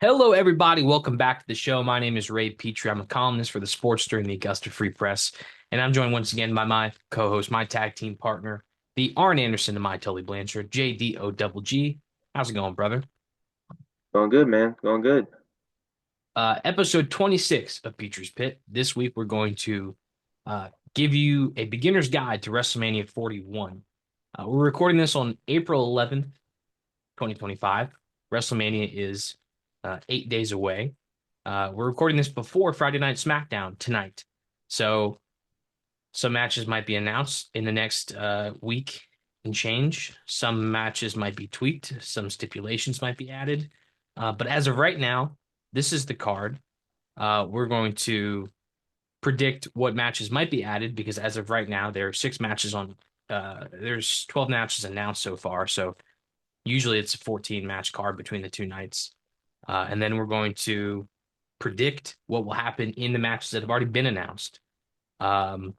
Hello, everybody. Welcome back to the show. My name is Petree. I'm a columnist for the sports during the Augusta Free Press, and I'm joined once again by my co-host, my tag team partner, the Arn Anderson to my Tully Blanchard, JDO How's it going, brother? Going good, man. Going good. Episode 26 of Petree's Pit. This week, we're going to give you a beginner's guide to WrestleMania 41. We're recording this on April 11th, 2025. WrestleMania is 8 days away. We're recording this before Friday Night SmackDown tonight. So some matches might be announced in the next week and change. Some matches might be tweaked. Some stipulations might be added. But as of right now, this is the card. We're going to predict what matches might be added because as of right now, there are six matches on. There's 12 matches announced so far. So usually it's a 14 match card between the two nights. And then we're going to predict what will happen in the matches that have already been announced. Um,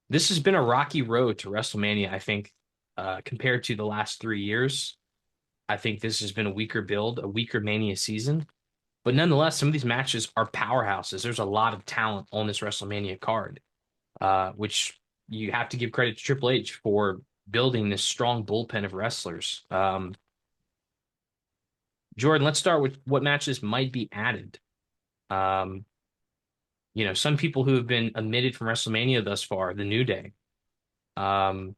this has been a rocky road to WrestleMania, I think, compared to the last 3 years. I think this has been a weaker build, a weaker Mania season. But nonetheless, some of these matches are powerhouses. There's a lot of talent on this WrestleMania card, which you have to give credit to Triple H for building this strong bullpen of wrestlers. Jordan, let's start with what matches might be added. Um, some people who have been omitted from WrestleMania thus far, the New Day, um,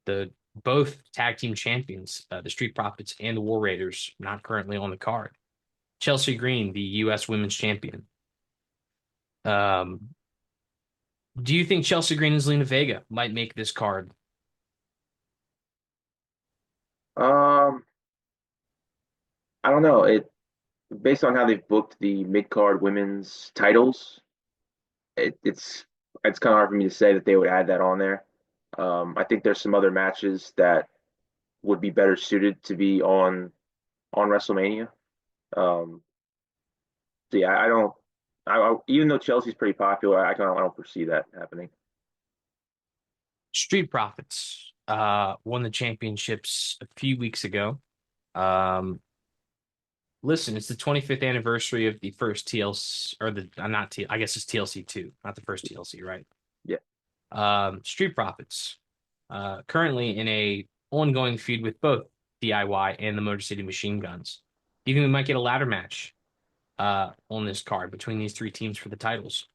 the both tag team champions, the Street Profits and the War Raiders, not currently on the card. Chelsea Green, the U.S. Women's Champion. Um, do you think Chelsea Green and Zelina Vega might make this card? Um, I don't know. It based on how they've booked the mid-card women's titles, it's kind of hard for me to say that they would add that on there. I think there's some other matches that would be better suited to be on WrestleMania. Um, so yeah, I don't. Even though Chelsea's pretty popular, I don't foresee that happening. Street Profits won the championships a few weeks ago. Um, Listen, it's the 25th anniversary of the first TLC, or the not T, I guess it's TLC 2, not the first TLC, right? Yeah. Street Profits, currently in a ongoing feud with both DIY and the Motor City Machine Guns. Do you think we might get a ladder match on this card between these three teams for the titles?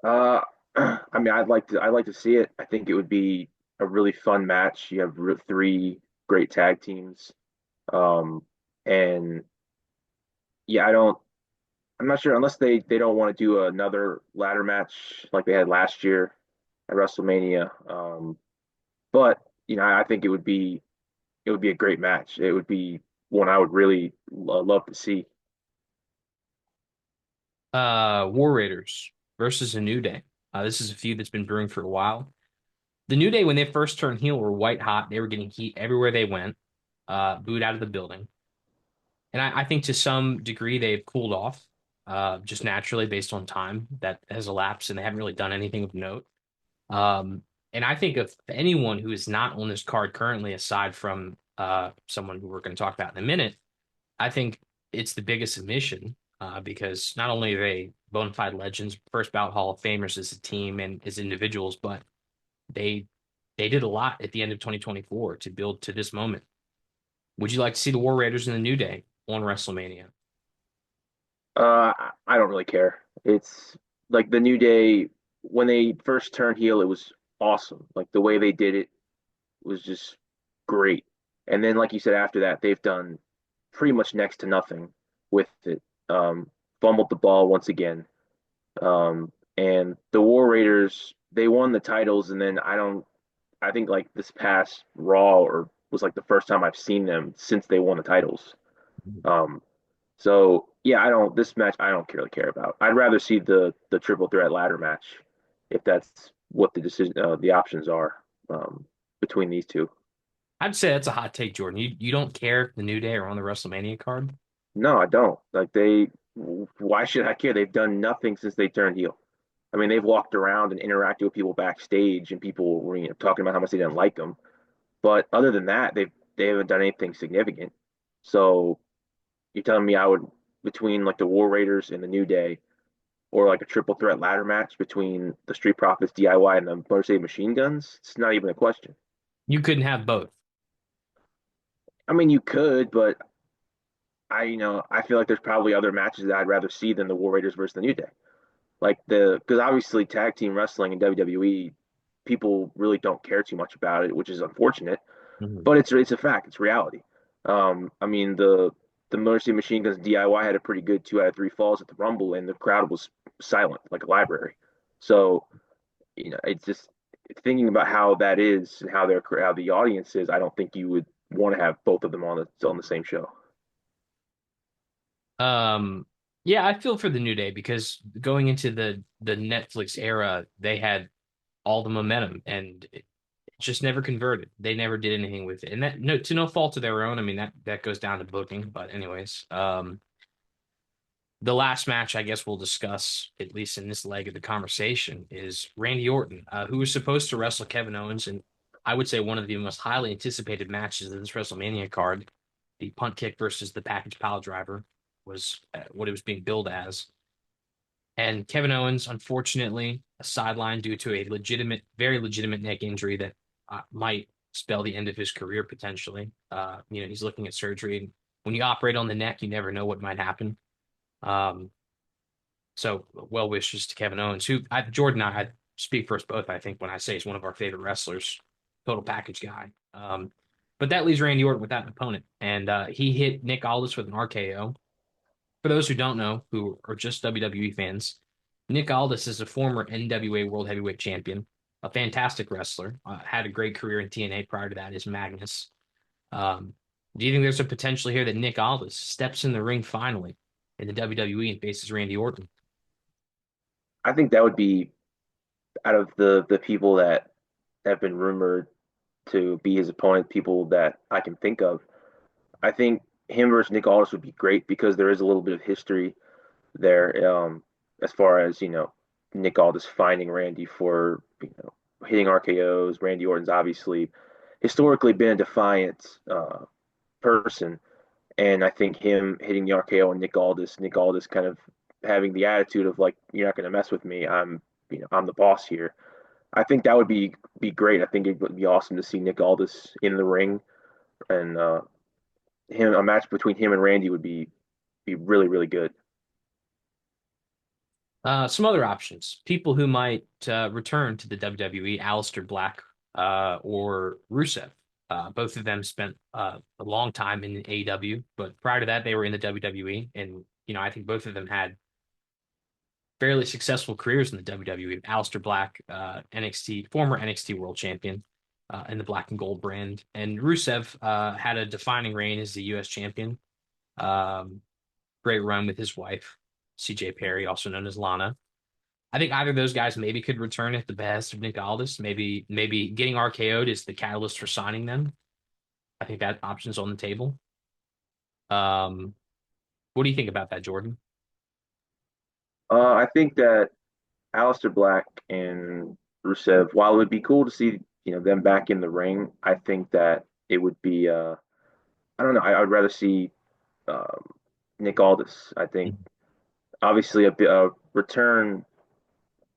Uh, I mean, I'd like to see it. I think it would be a really fun match. You have three great tag teams. Um, and yeah, I'm not sure unless they don't want to do another ladder match like they had last year at WrestleMania. But I think it would be a great match. It would be one I would really love to see. War Raiders versus a New Day. This is a feud that's been brewing for a while. The New Day, when they first turned heel, were white hot. They were getting heat everywhere they went, booed out of the building. And I think to some degree they've cooled off just naturally based on time that has elapsed and they haven't really done anything of note. And I think of anyone who is not on this card currently, aside from someone who we're going to talk about in a minute, I think it's the biggest omission because not only are they bona fide legends, first bout Hall of Famers as a team and as individuals, but they they did a lot at the end of 2024 to build to this moment. Would you like to see the War Raiders in the New Day on WrestleMania? I don't really care. It's like the New Day when they first turned heel, it was awesome. Like the way they did it was just great. And then, like you said, after that, they've done pretty much next to nothing with it. Fumbled the ball once again. And the War Raiders, they won the titles, and then I think like this past Raw or was like the first time I've seen them since they won the titles. Um, so yeah, this match I don't really care about. I'd rather see the triple threat ladder match if that's what the options are between these two. I'd say that's a hot take, Jordan. You don't care if the New Day are on the WrestleMania card? No, I don't. Why should I care? They've done nothing since they turned heel. I mean, they've walked around and interacted with people backstage, and people were talking about how much they didn't like them. But other than that, they haven't done anything significant. So You're telling me I would between like the War Raiders and the New Day, or like a triple threat ladder match between the Street Profits, DIY, and the Motor City Machine Guns? It's not even a question. You couldn't have both. I mean, you could, but I feel like there's probably other matches that I'd rather see than the War Raiders versus the New Day. Because obviously tag team wrestling in WWE, people really don't care too much about it, which is unfortunate. Mhm. But it's a fact. It's reality. I mean the Motor City Machine Guns DIY had a pretty good 2 out of 3 falls at the Rumble, and the crowd was silent like a library. So it's just thinking about how that is and how the audience is. I don't think you would want to have both of them on the same show. Um, yeah, I feel for the New Day because going into the Netflix era, they had all the momentum and it just never converted. They never did anything with it. And that no to no fault of their own. I mean that goes down to booking, but anyways, the last match I guess we'll discuss, at least in this leg of the conversation, is Randy Orton, who was supposed to wrestle Kevin Owens, and I would say one of the most highly anticipated matches of this WrestleMania card. The punt kick versus the package pile driver was what it was being billed as. And Kevin Owens, unfortunately, a sideline due to a legitimate, very legitimate neck injury that might spell the end of his career potentially. He's looking at surgery. When you operate on the neck, you never know what might happen. Um, so well wishes to Kevin Owens, who Jordan and I speak for us both, I think, when I say he's one of our favorite wrestlers, total package guy. But that leaves Randy Orton without an opponent. And he hit Nick Aldis with an RKO. For those who don't know, who are just WWE fans, Nick Aldis is a former NWA World Heavyweight Champion, a fantastic wrestler, had a great career in TNA prior to that as Magnus. Um, do you think there's a potential here that Nick Aldis steps in the ring finally in the WWE and faces Randy Orton? I think that would be out of the people that have been rumored to be his opponent, people that I can think of. I think him versus Nick Aldis would be great because there is a little bit of history there, as far as Nick Aldis finding Randy for hitting RKO's. Randy Orton's obviously historically been a defiant person, and I think him hitting the RKO and Nick Aldis kind of having the attitude of like, you're not going to mess with me. I'm the boss here. I think that would be great. I think it would be awesome to see Nick Aldis in the ring, and him a match between him and Randy would be really really good. Some other options, people who might return to the WWE, Aleister Black or Rusev. Both of them spent a long time in AEW, but prior to that, they were in the WWE. And, I think both of them had fairly successful careers in the WWE. Aleister Black, former NXT World Champion in the Black and Gold brand. And Rusev had a defining reign as the US Champion. Um, Great run with his wife, CJ Perry, also known as Lana. I think either of those guys maybe could return at the best of Nick Aldis. Maybe getting RKO'd is the catalyst for signing them. I think that option's on the table. Um, what do you think about that, Jordan? I think that Aleister Black and Rusev, while it would be cool to see them back in the ring, I think that it would be I don't know. I would rather see um, Nick Aldis. I think obviously a return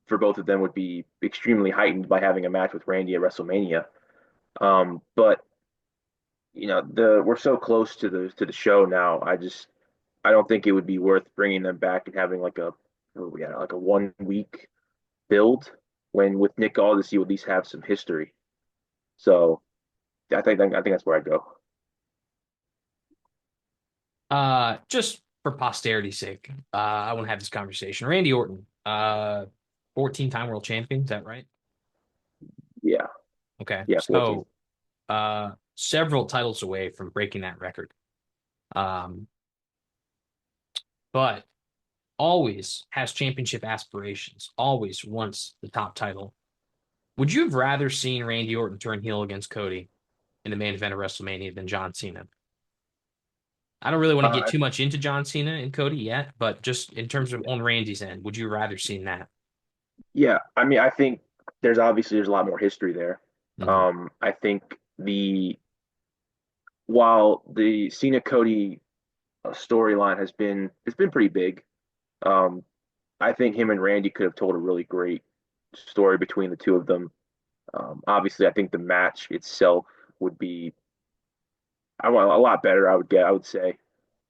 for both of them would be extremely heightened by having a match with Randy at WrestleMania. But the we're so close to the show now. I don't think it would be worth bringing them back and having like a 1 week build when with Nick Aldis you at least have some history. So I think that's where I'd go. Just for posterity's sake, I want to have this conversation. Randy Orton, 14-time world champion, is that right? Yeah, Okay. yeah, 14. So, several titles away from breaking that record. Um, but always has championship aspirations, always wants the top title. Would you have rather seen Randy Orton turn heel against Cody in the main event of WrestleMania than John Cena? I don't really want to get Uh, too much into John Cena and Cody yet, but just in terms of on Randy's end, would you rather seen that? yeah, I mean, I think there's a lot more history there. Mhm. I think while the Cena Cody storyline has been it's been pretty big. Um, I think him and Randy could have told a really great story between the two of them. Obviously, I think the match itself would be I want a lot better. I would say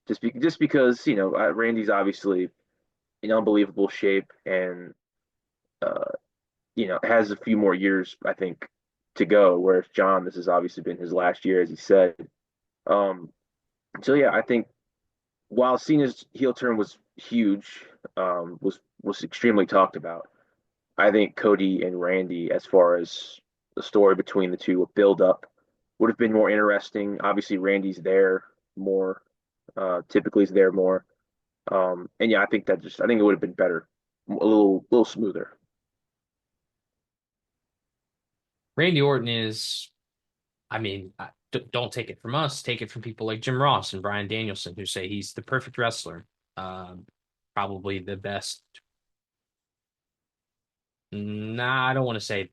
just because Randy's obviously in unbelievable shape and uh, has a few more years I think to go. Whereas John, this has obviously been his last year, as he said. Um, so yeah, I think while Cena's heel turn was huge, was extremely talked about. I think Cody and Randy, as far as the story between the two, a build up would have been more interesting. Obviously, Randy's there more, typically is there more, and yeah, I think it would have been better, a little smoother. Randy Orton is, I mean, don't take it from us. Take it from people like Jim Ross and Bryan Danielson, who say he's the perfect wrestler. Um, Probably the best. Nah, I don't want to say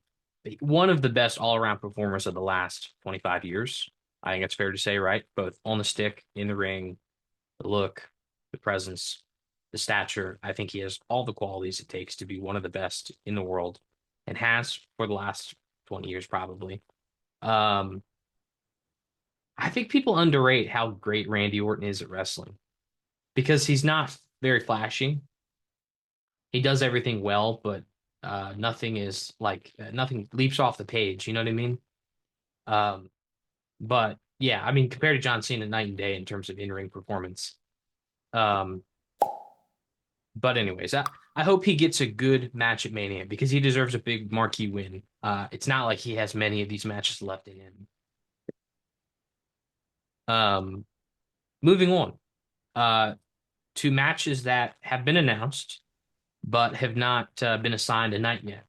one of the best all-around performers of the last 25 years. I think it's fair to say, right? Both on the stick, in the ring, the look, the presence, the stature. I think he has all the qualities it takes to be one of the best in the world and has for the last 20 years, probably. Um, I think people underrate how great Randy Orton is at wrestling because he's not very flashy. He does everything well, but nothing is like nothing leaps off the page. You know what I mean? Um, but yeah, I mean, compared to John Cena, night and day in terms of in-ring performance. Um, but anyways, I hope he gets a good match at Mania because he deserves a big marquee win. It's not like he has many of these matches left in him. Um, Moving on. Uh, to matches that have been announced but have not been assigned a night yet.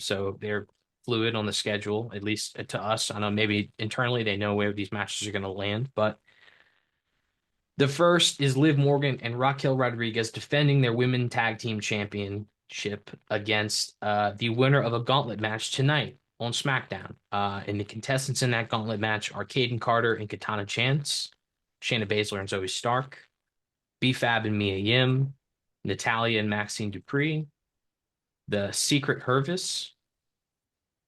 So they're fluid on the schedule, at least to us. I know maybe internally they know where these matches are going to land, but the first is Liv Morgan and Raquel Rodriguez defending their women tag team championship against the winner of a gauntlet match tonight on SmackDown. And the contestants in that gauntlet match are Caden Carter and Katana Chance, Shayna Baszler and Zoe Stark, B-Fab and Mia Yim, Natalia and Maxine Dupree, the Secret Hervis,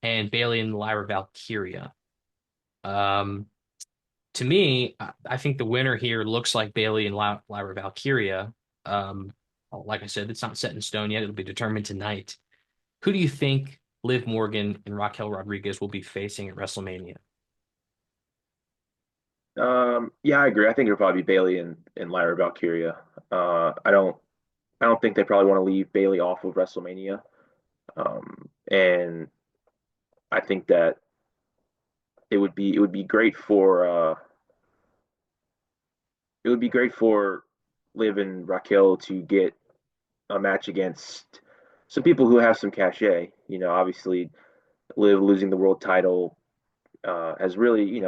and Bailey and Lyra Valkyria. Um, to me, I think the winner here looks like Bailey and Lyra Valkyria. Um, like I said, it's not set in stone yet. It'll be determined tonight. Who do you think Liv Morgan and Raquel Rodriguez will be facing at WrestleMania? Yeah, I agree. I think it'll probably be Bailey and Lyra Valkyria. I don't think they probably want to leave Bailey off of WrestleMania. And I think that it would be great for it would be great for Liv and Raquel to get a match against some people who have some cachet. Obviously Liv losing the world title has really,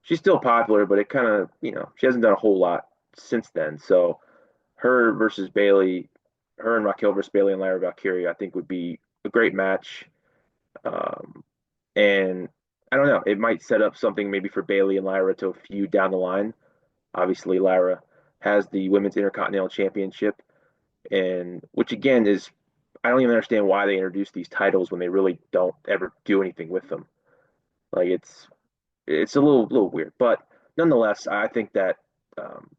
she's still popular, but it kind of, she hasn't done a whole lot since then. So her versus Bailey, her and Raquel versus Bailey and Lyra Valkyria, I think would be a great match. Um, and I don't know, it might set up something maybe for Bailey and Lyra to feud down the line. Obviously, Lyra has the Women's Intercontinental Championship, and which again is I don't even understand why they introduced these titles when they really don't ever do anything with them. Like it's a little weird, but nonetheless, um,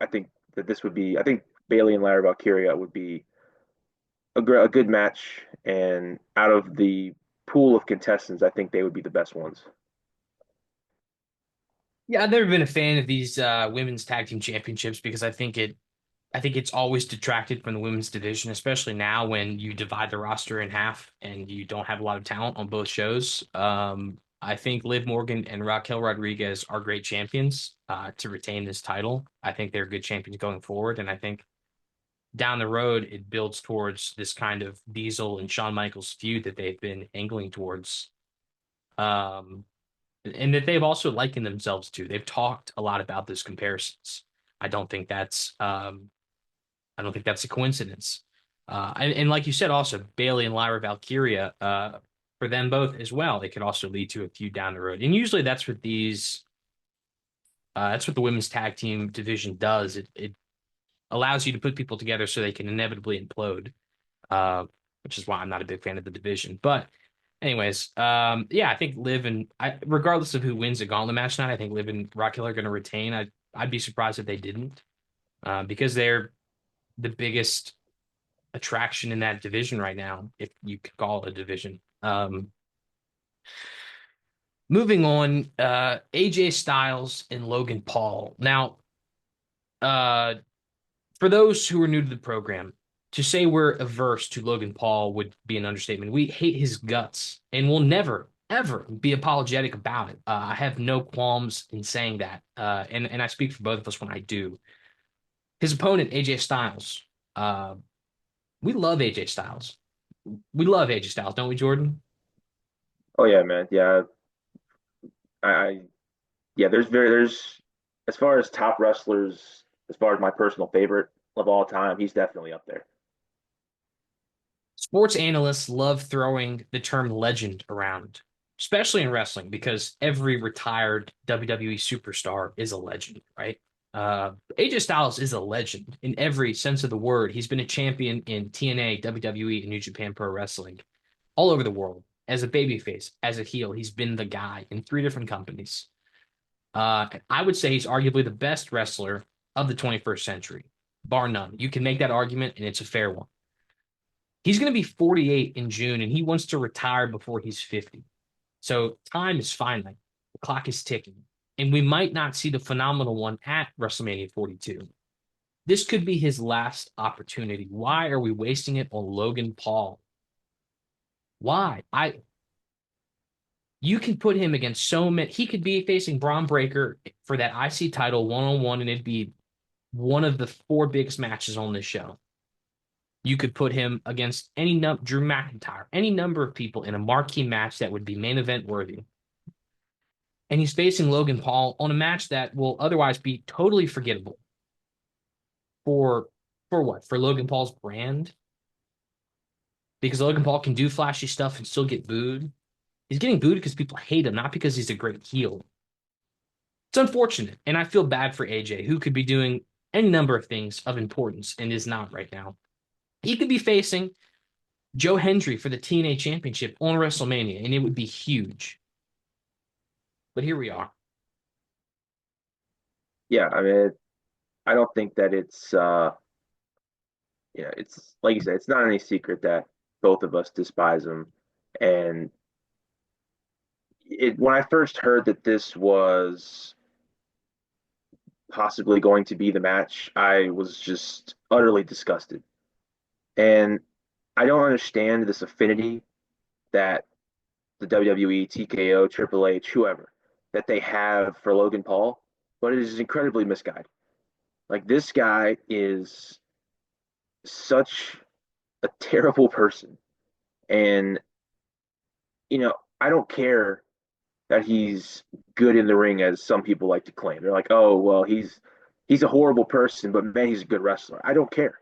I think that this would be I think Bailey and Lyra Valkyria would be a good match, and out of the pool of contestants, I think they would be the best ones. Yeah, I've never been a fan of these women's tag team championships because I think it's always detracted from the women's division, especially now when you divide the roster in half and you don't have a lot of talent on both shows. I think Liv Morgan and Raquel Rodriguez are great champions to retain this title. I think they're good champions going forward, and I think down the road it builds towards this kind of Diesel and Shawn Michaels feud that they've been angling towards, um, and that they've also likened themselves to. They've talked a lot about those comparisons. I don't think that's I don't think that's a coincidence. And like you said, also Bailey and Lyra Valkyria, for them both as well, they could also lead to a feud down the road. And usually that's what these That's what the women's tag team division does. It allows you to put people together so they can inevitably implode, uh, which is why I'm not a big fan of the division. But anyways, yeah, I think Liv and regardless of who wins the gauntlet match tonight, I think Liv and Raquel are going to retain. I'd be surprised if they didn't, because they're the biggest attraction in that division right now, if you could call it a division. Moving on, AJ Styles and Logan Paul. Now, uh, for those who are new to the program, to say we're averse to Logan Paul would be an understatement. We hate his guts and will never, ever be apologetic about it. I have no qualms in saying that. And I speak for both of us when I do. His opponent, AJ Styles. Uh, we love AJ Styles. We love AJ Styles, don't we, Jordan? Oh yeah, man. Yeah, I yeah. There's as far as top wrestlers, as far as my personal favorite of all time, he's definitely up there. Sports analysts love throwing the term legend around, especially in wrestling, because every retired WWE superstar is a legend, right? AJ Styles is a legend in every sense of the word. He's been a champion in TNA, WWE, and New Japan Pro Wrestling all over the world. As a babyface, as a heel, he's been the guy in three different companies. I would say he's arguably the best wrestler of the 21st century, bar none. You can make that argument, and it's a fair one. He's going to be 48 in June, and he wants to retire before he's 50. So time is finite. The clock is ticking. And we might not see the phenomenal one at WrestleMania 42. This could be his last opportunity. Why are we wasting it on Logan Paul? Why? You can put him against so many. He could be facing Braun Breaker for that IC title one-on-one, and it'd be one of the four biggest matches on this show. You could put him against Drew McIntyre, any number of people in a marquee match that would be main event worthy. And he's facing Logan Paul on a match that will otherwise be totally forgettable. For what? For Logan Paul's brand? Because Logan Paul can do flashy stuff and still get booed. He's getting booed because people hate him, not because he's a great heel. It's unfortunate, and I feel bad for AJ, who could be doing any number of things of importance and is not right now. He could be facing Joe Hendry for the TNA Championship on WrestleMania, and it would be huge. But here we are. Yeah, I mean, I don't think that it's like you said, it's not any secret that both of us despise him. And when I first heard that this was possibly going to be the match, I was just utterly disgusted. And I don't understand this affinity that the WWE, TKO, Triple H, whoever, that they have for Logan Paul, but it is incredibly misguided. Like this guy is such a terrible person. And, I don't care that he's good in the ring as some people like to claim. They're like, oh, well, he's a horrible person, but man, he's a good wrestler. I don't care.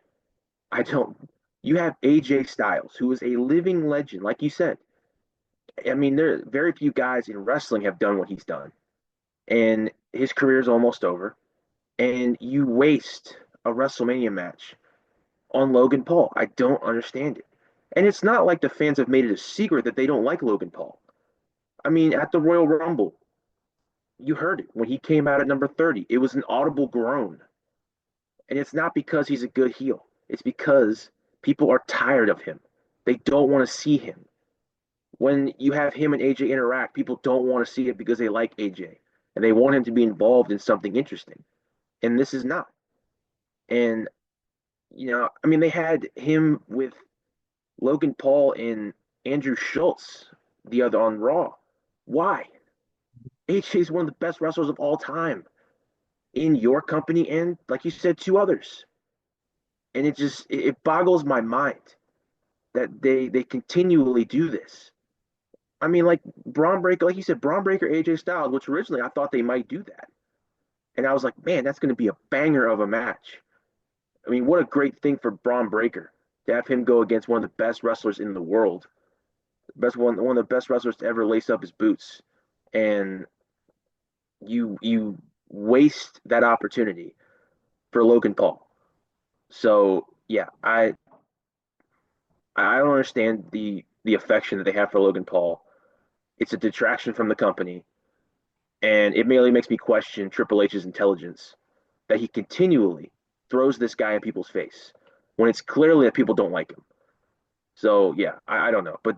I don't. You have AJ Styles, who is a living legend, like you said. I mean, there are very few guys in wrestling have done what he's done, and his career is almost over. And you waste a WrestleMania match on Logan Paul. I don't understand it. And it's not like the fans have made it a secret that they don't like Logan Paul. I mean, at the Royal Rumble, you heard it when he came out at number 30. It was an audible groan. And it's not because he's a good heel. It's because people are tired of him. They don't want to see him. When you have him and AJ interact, people don't want to see it because they like AJ and they want him to be involved in something interesting. And this is not. And, I mean, they had him with Logan Paul and Andrew Schultz the other on Raw. Why? AJ is one of the best wrestlers of all time in your company and, like you said, two others. And it boggles my mind that they continually do this. I mean, like Braun Breaker, like you said, Braun Breaker, AJ Styles, which originally I thought they might do that. And I was like, man, that's going to be a banger of a match. I mean, what a great thing for Braun Breaker to have him go against one of the best wrestlers in the world, one of the best wrestlers to ever lace up his boots. And you waste that opportunity for Logan Paul. So yeah, I don't understand the affection that they have for Logan Paul. It's a detraction from the company, and it merely makes me question Triple H's intelligence that he continually throws this guy in people's face when it's clearly that people don't like him. So yeah, I don't know, but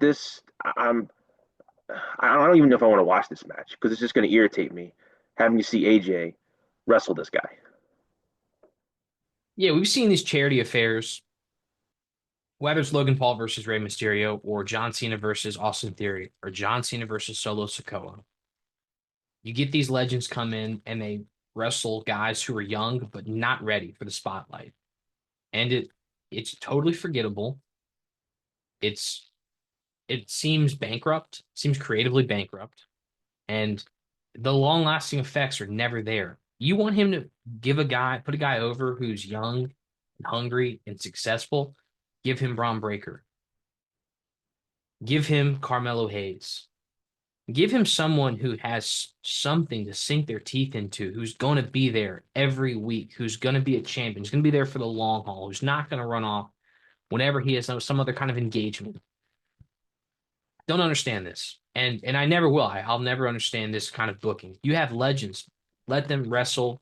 I don't even know if I want to watch this match because it's just going to irritate me having to see AJ wrestle this guy. Yeah, we've seen these charity affairs, whether it's Logan Paul versus Rey Mysterio or John Cena versus Austin Theory or John Cena versus Solo Sikoa. You get these legends come in and they wrestle guys who are young but not ready for the spotlight. And it's totally forgettable. It's it seems bankrupt, seems creatively bankrupt, and the long-lasting effects are never there. You want him to put a guy over who's young and hungry and successful, give him Braun Breaker. Give him Carmelo Hayes. Give him someone who has something to sink their teeth into, who's going to be there every week, who's going to be a champion, who's going to be there for the long haul, who's not going to run off whenever he has some other kind of engagement. Don't understand this. And I never will. I'll never understand this kind of booking. You have legends. Let them wrestle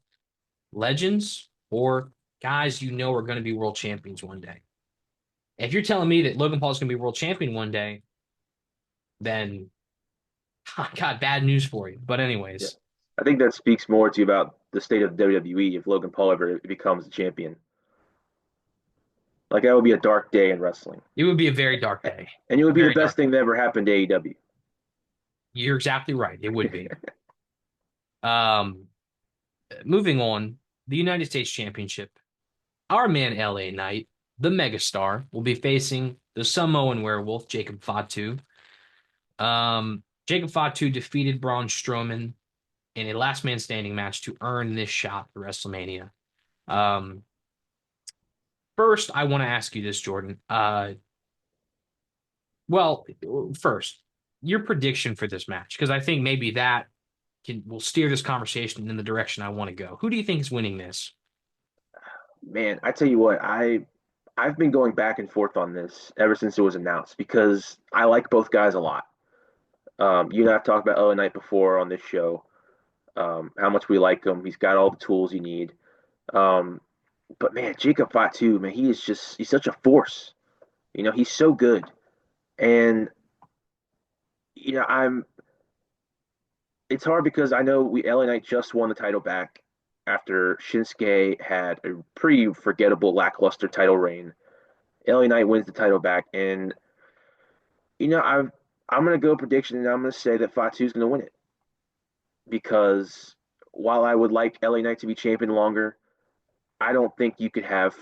legends or guys you know are going to be world champions one day. If you're telling me that Logan Paul is going to be world champion one day, then I got bad news for you. But Yeah, anyways, I think that speaks more to you about the state of WWE if Logan Paul ever becomes a champion. Like that would be a dark day in wrestling, it would be a very dark day. and it would be the Very best dark thing day. that ever happened to AEW. You're exactly right. It would be. Um, moving on, the United States Championship. Our man LA Knight, the megastar, will be facing the Samoan werewolf, Jacob Fatu. Jacob Fatu defeated Braun Strowman in a last man standing match to earn this shot for WrestleMania. Um, First, I want to ask you this, Jordan. Well, first, your prediction for this match, because I think maybe that will steer this conversation in the direction I want to go. Who do you think is winning this? Man, I tell you what, I've been going back and forth on this ever since it was announced because I like both guys a lot. You and I have talked about LA Knight before on this show, how much we like him. He's got all the tools you need. Um, but man, Jacob Fatu, man, he's such a force. He's so good. And I'm it's hard because I know we LA Knight just won the title back after Shinsuke had a pretty forgettable lackluster title reign. LA Knight wins the title back, and I'm gonna go prediction, and I'm gonna say that Fatu's gonna win it because while I would like LA Knight to be champion longer, I don't think you could have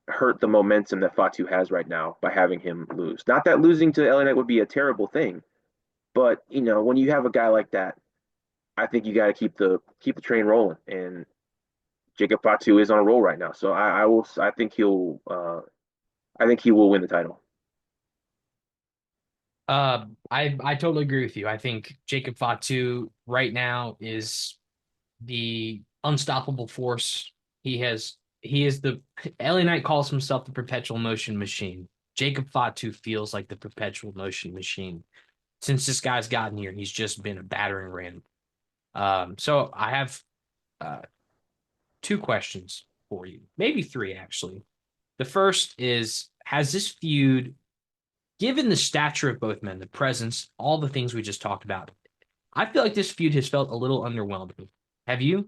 hurt the momentum that Fatu has right now by having him lose. Not that losing to LA Knight would be a terrible thing, but when you have a guy like that, I think you got to keep the train rolling. And Jacob Fatu is on a roll right now, so I will. I think he will win the title. I totally agree with you. I think Jacob Fatu right now is the unstoppable force. He is the LA Knight calls himself the perpetual motion machine. Jacob Fatu feels like the perpetual motion machine. Since this guy's gotten here, he's just been a battering ram. So I have uh, two questions for you, maybe three actually. The first is, has this feud, given the stature of both men, the presence, all the things we just talked about, I feel like this feud has felt a little underwhelming. Have you?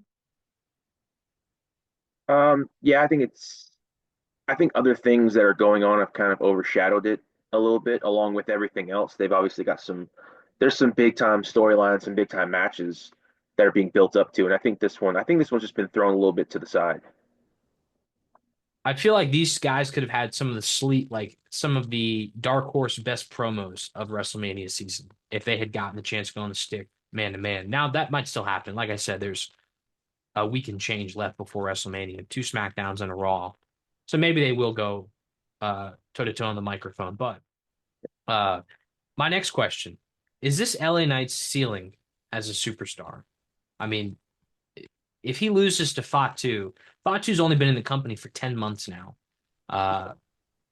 Yeah, I think other things that are going on have kind of overshadowed it a little bit, along with everything else. They've obviously got there's some big time storylines, some big time matches that are being built up to, and I think this one's just been thrown a little bit to the side. I feel like these guys could have had some of the like some of the dark horse best promos of WrestleMania season if they had gotten the chance to go on the stick man to man. Now that might still happen. Like I said, there's a week and change left before WrestleMania, two SmackDowns and a Raw. So maybe they will go toe to toe on the microphone. But uh, my next question is this LA Knight's ceiling as a superstar? I mean, if he loses to Fatu, Fatu's only been in the company for 10 months now. Uh,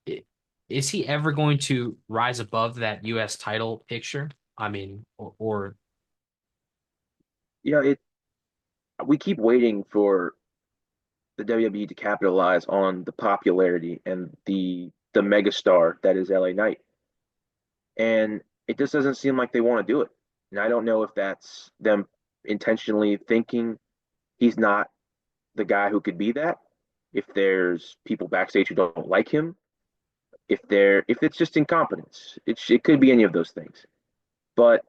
i- is he ever going to rise above that U.S. title picture? I mean, or You know, it we keep waiting for the WWE to capitalize on the popularity and the megastar that is LA Knight. And it just doesn't seem like they want to do it. And I don't know if that's them intentionally thinking he's not the guy who could be that. If there's people backstage who don't like him, if it's just incompetence, it could be any of those things. But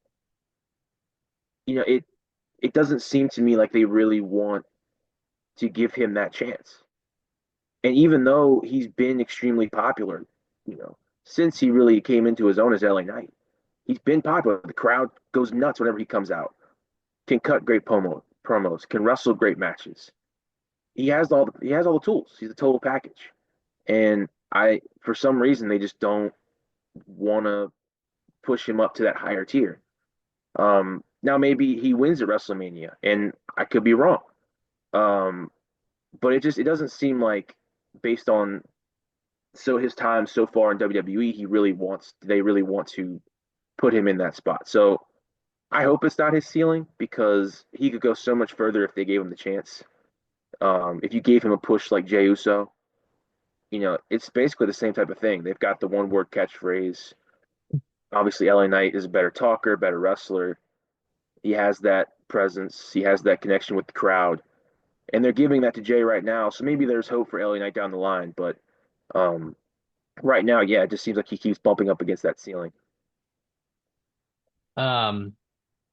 it doesn't seem to me like they really want to give him that chance. And even though he's been extremely popular, you know, since he really came into his own as LA Knight, he's been popular. The crowd goes nuts whenever he comes out. Can cut great promos, can wrestle great matches. He has all the tools. He's a total package. And for some reason they just don't want to push him up to that higher tier. Now maybe he wins at WrestleMania, and I could be wrong. Um, but it doesn't seem like based on his time so far in WWE, they really want to put him in that spot. So I hope it's not his ceiling because he could go so much further if they gave him the chance. If you gave him a push like Jey Uso, it's basically the same type of thing. They've got the one word catchphrase. Obviously, LA Knight is a better talker, better wrestler. He has that presence, he has that connection with the crowd, and they're giving that to Jey right now. So maybe there's hope for LA Knight down the line, but um, right now, yeah, it just seems like he keeps bumping up against that ceiling. um,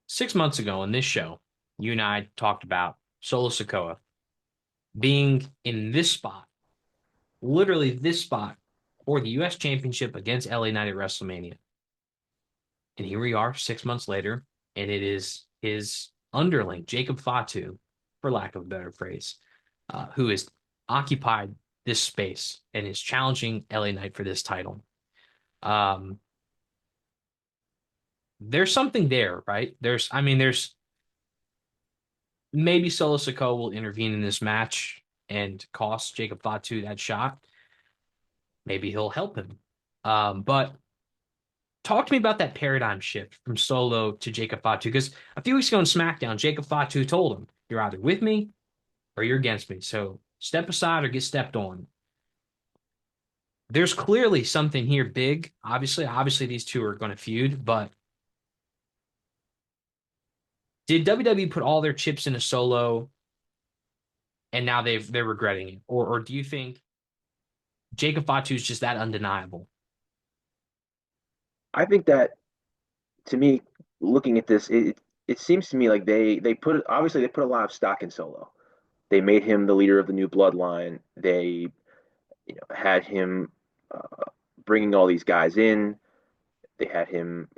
6 months ago on this show, you and I talked about Solo Sikoa being in this spot, literally this spot for the U.S. Championship against LA Knight at WrestleMania. And here we are 6 months later, and it is his underling, Jacob Fatu, for lack of a better phrase, who has occupied this space and is challenging LA Knight for this title. Um, there's something there, right? There's maybe Solo Sikoa will intervene in this match and cost Jacob Fatu that shot. Maybe he'll help him. But talk to me about that paradigm shift from Solo to Jacob Fatu, because a few weeks ago on SmackDown, Jacob Fatu told him, "You're either with me or you're against me. So step aside or get stepped on." There's clearly something here big. Obviously, these two are going to feud, but did WWE put all their chips into Solo and now they're regretting it, or do you think Jacob Fatu is just that undeniable? I think that to me, looking at this, it seems to me like they put a lot of stock in Solo. They made him the leader of the new bloodline. They had him bringing all these guys in. They had him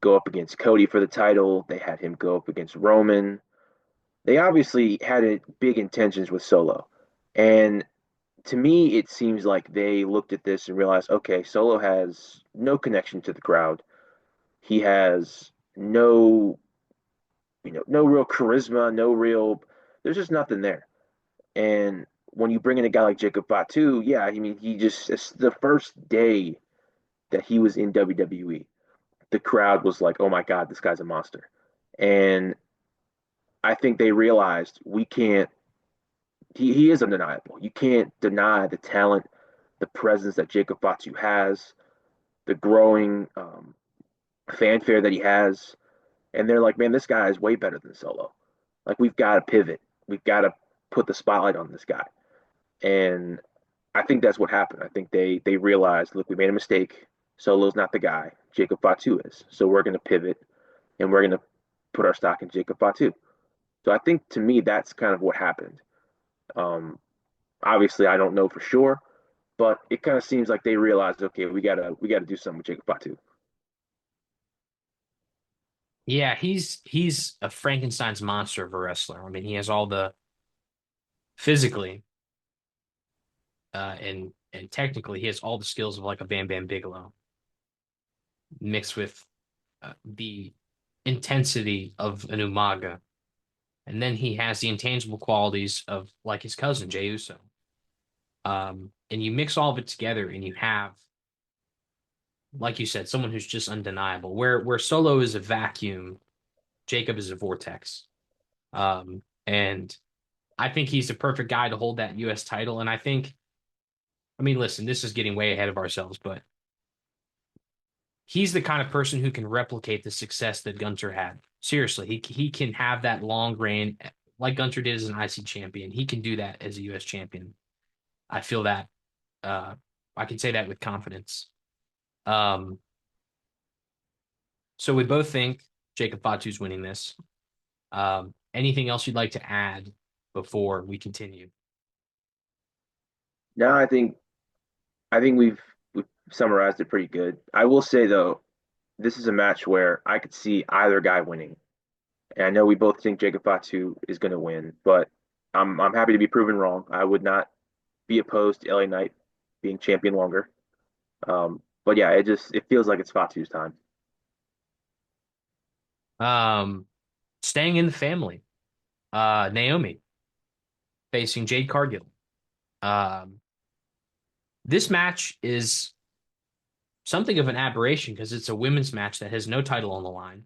go up against Cody for the title. They had him go up against Roman. They obviously had big intentions with Solo. And to me, it seems like they looked at this and realized, okay, Solo has no connection to the crowd. He has no real charisma, there's just nothing there. And when you bring in a guy like Jacob Fatu, yeah, I mean, it's the first day that he was in WWE, the crowd was like, oh my God, this guy's a monster. And I think they realized he is undeniable. You can't deny the talent, the presence that Jacob Fatu has, the growing fanfare that he has. And they're like, man, this guy is way better than Solo. Like, we've got to pivot. We've got to put the spotlight on this guy. And I think that's what happened. I think they realized, look, we made a mistake. Solo's not the guy. Jacob Fatu is. So we're going to pivot and we're going to put our stock in Jacob Fatu. So I think to me that's kind of what happened. Um, Obviously, I don't know for sure, but it kind of seems like they realized, okay, we gotta do something with Jacob Fatu. Yeah, he's a Frankenstein's monster of a wrestler. I mean, he has all the physically and technically he has all the skills of like a Bam Bam Bigelow mixed with the intensity of an Umaga. And then he has the intangible qualities of like his cousin, Jey Uso. And you mix all of it together and you have, like you said, someone who's just undeniable. Where Solo is a vacuum, Jacob is a vortex. And I think he's the perfect guy to hold that US title. And I mean, listen, this is getting way ahead of ourselves, but he's the kind of person who can replicate the success that Gunther had. Seriously, he can have that long reign like Gunther did as an IC champion. He can do that as a US champion. I feel that uh I can say that with confidence. Um so we both think Jacob Fatu's winning this. Anything else you'd like to add before we continue? No, I think we've summarized it pretty good. I will say though, this is a match where I could see either guy winning. And I know we both think Jacob Fatu is going to win, but I'm happy to be proven wrong. I would not be opposed to LA Knight being champion longer. But yeah, it feels like it's Fatu's time. Um Staying in the family. Naomi facing Jade Cargill. Um this match is something of an aberration because it's a women's match that has no title on the line.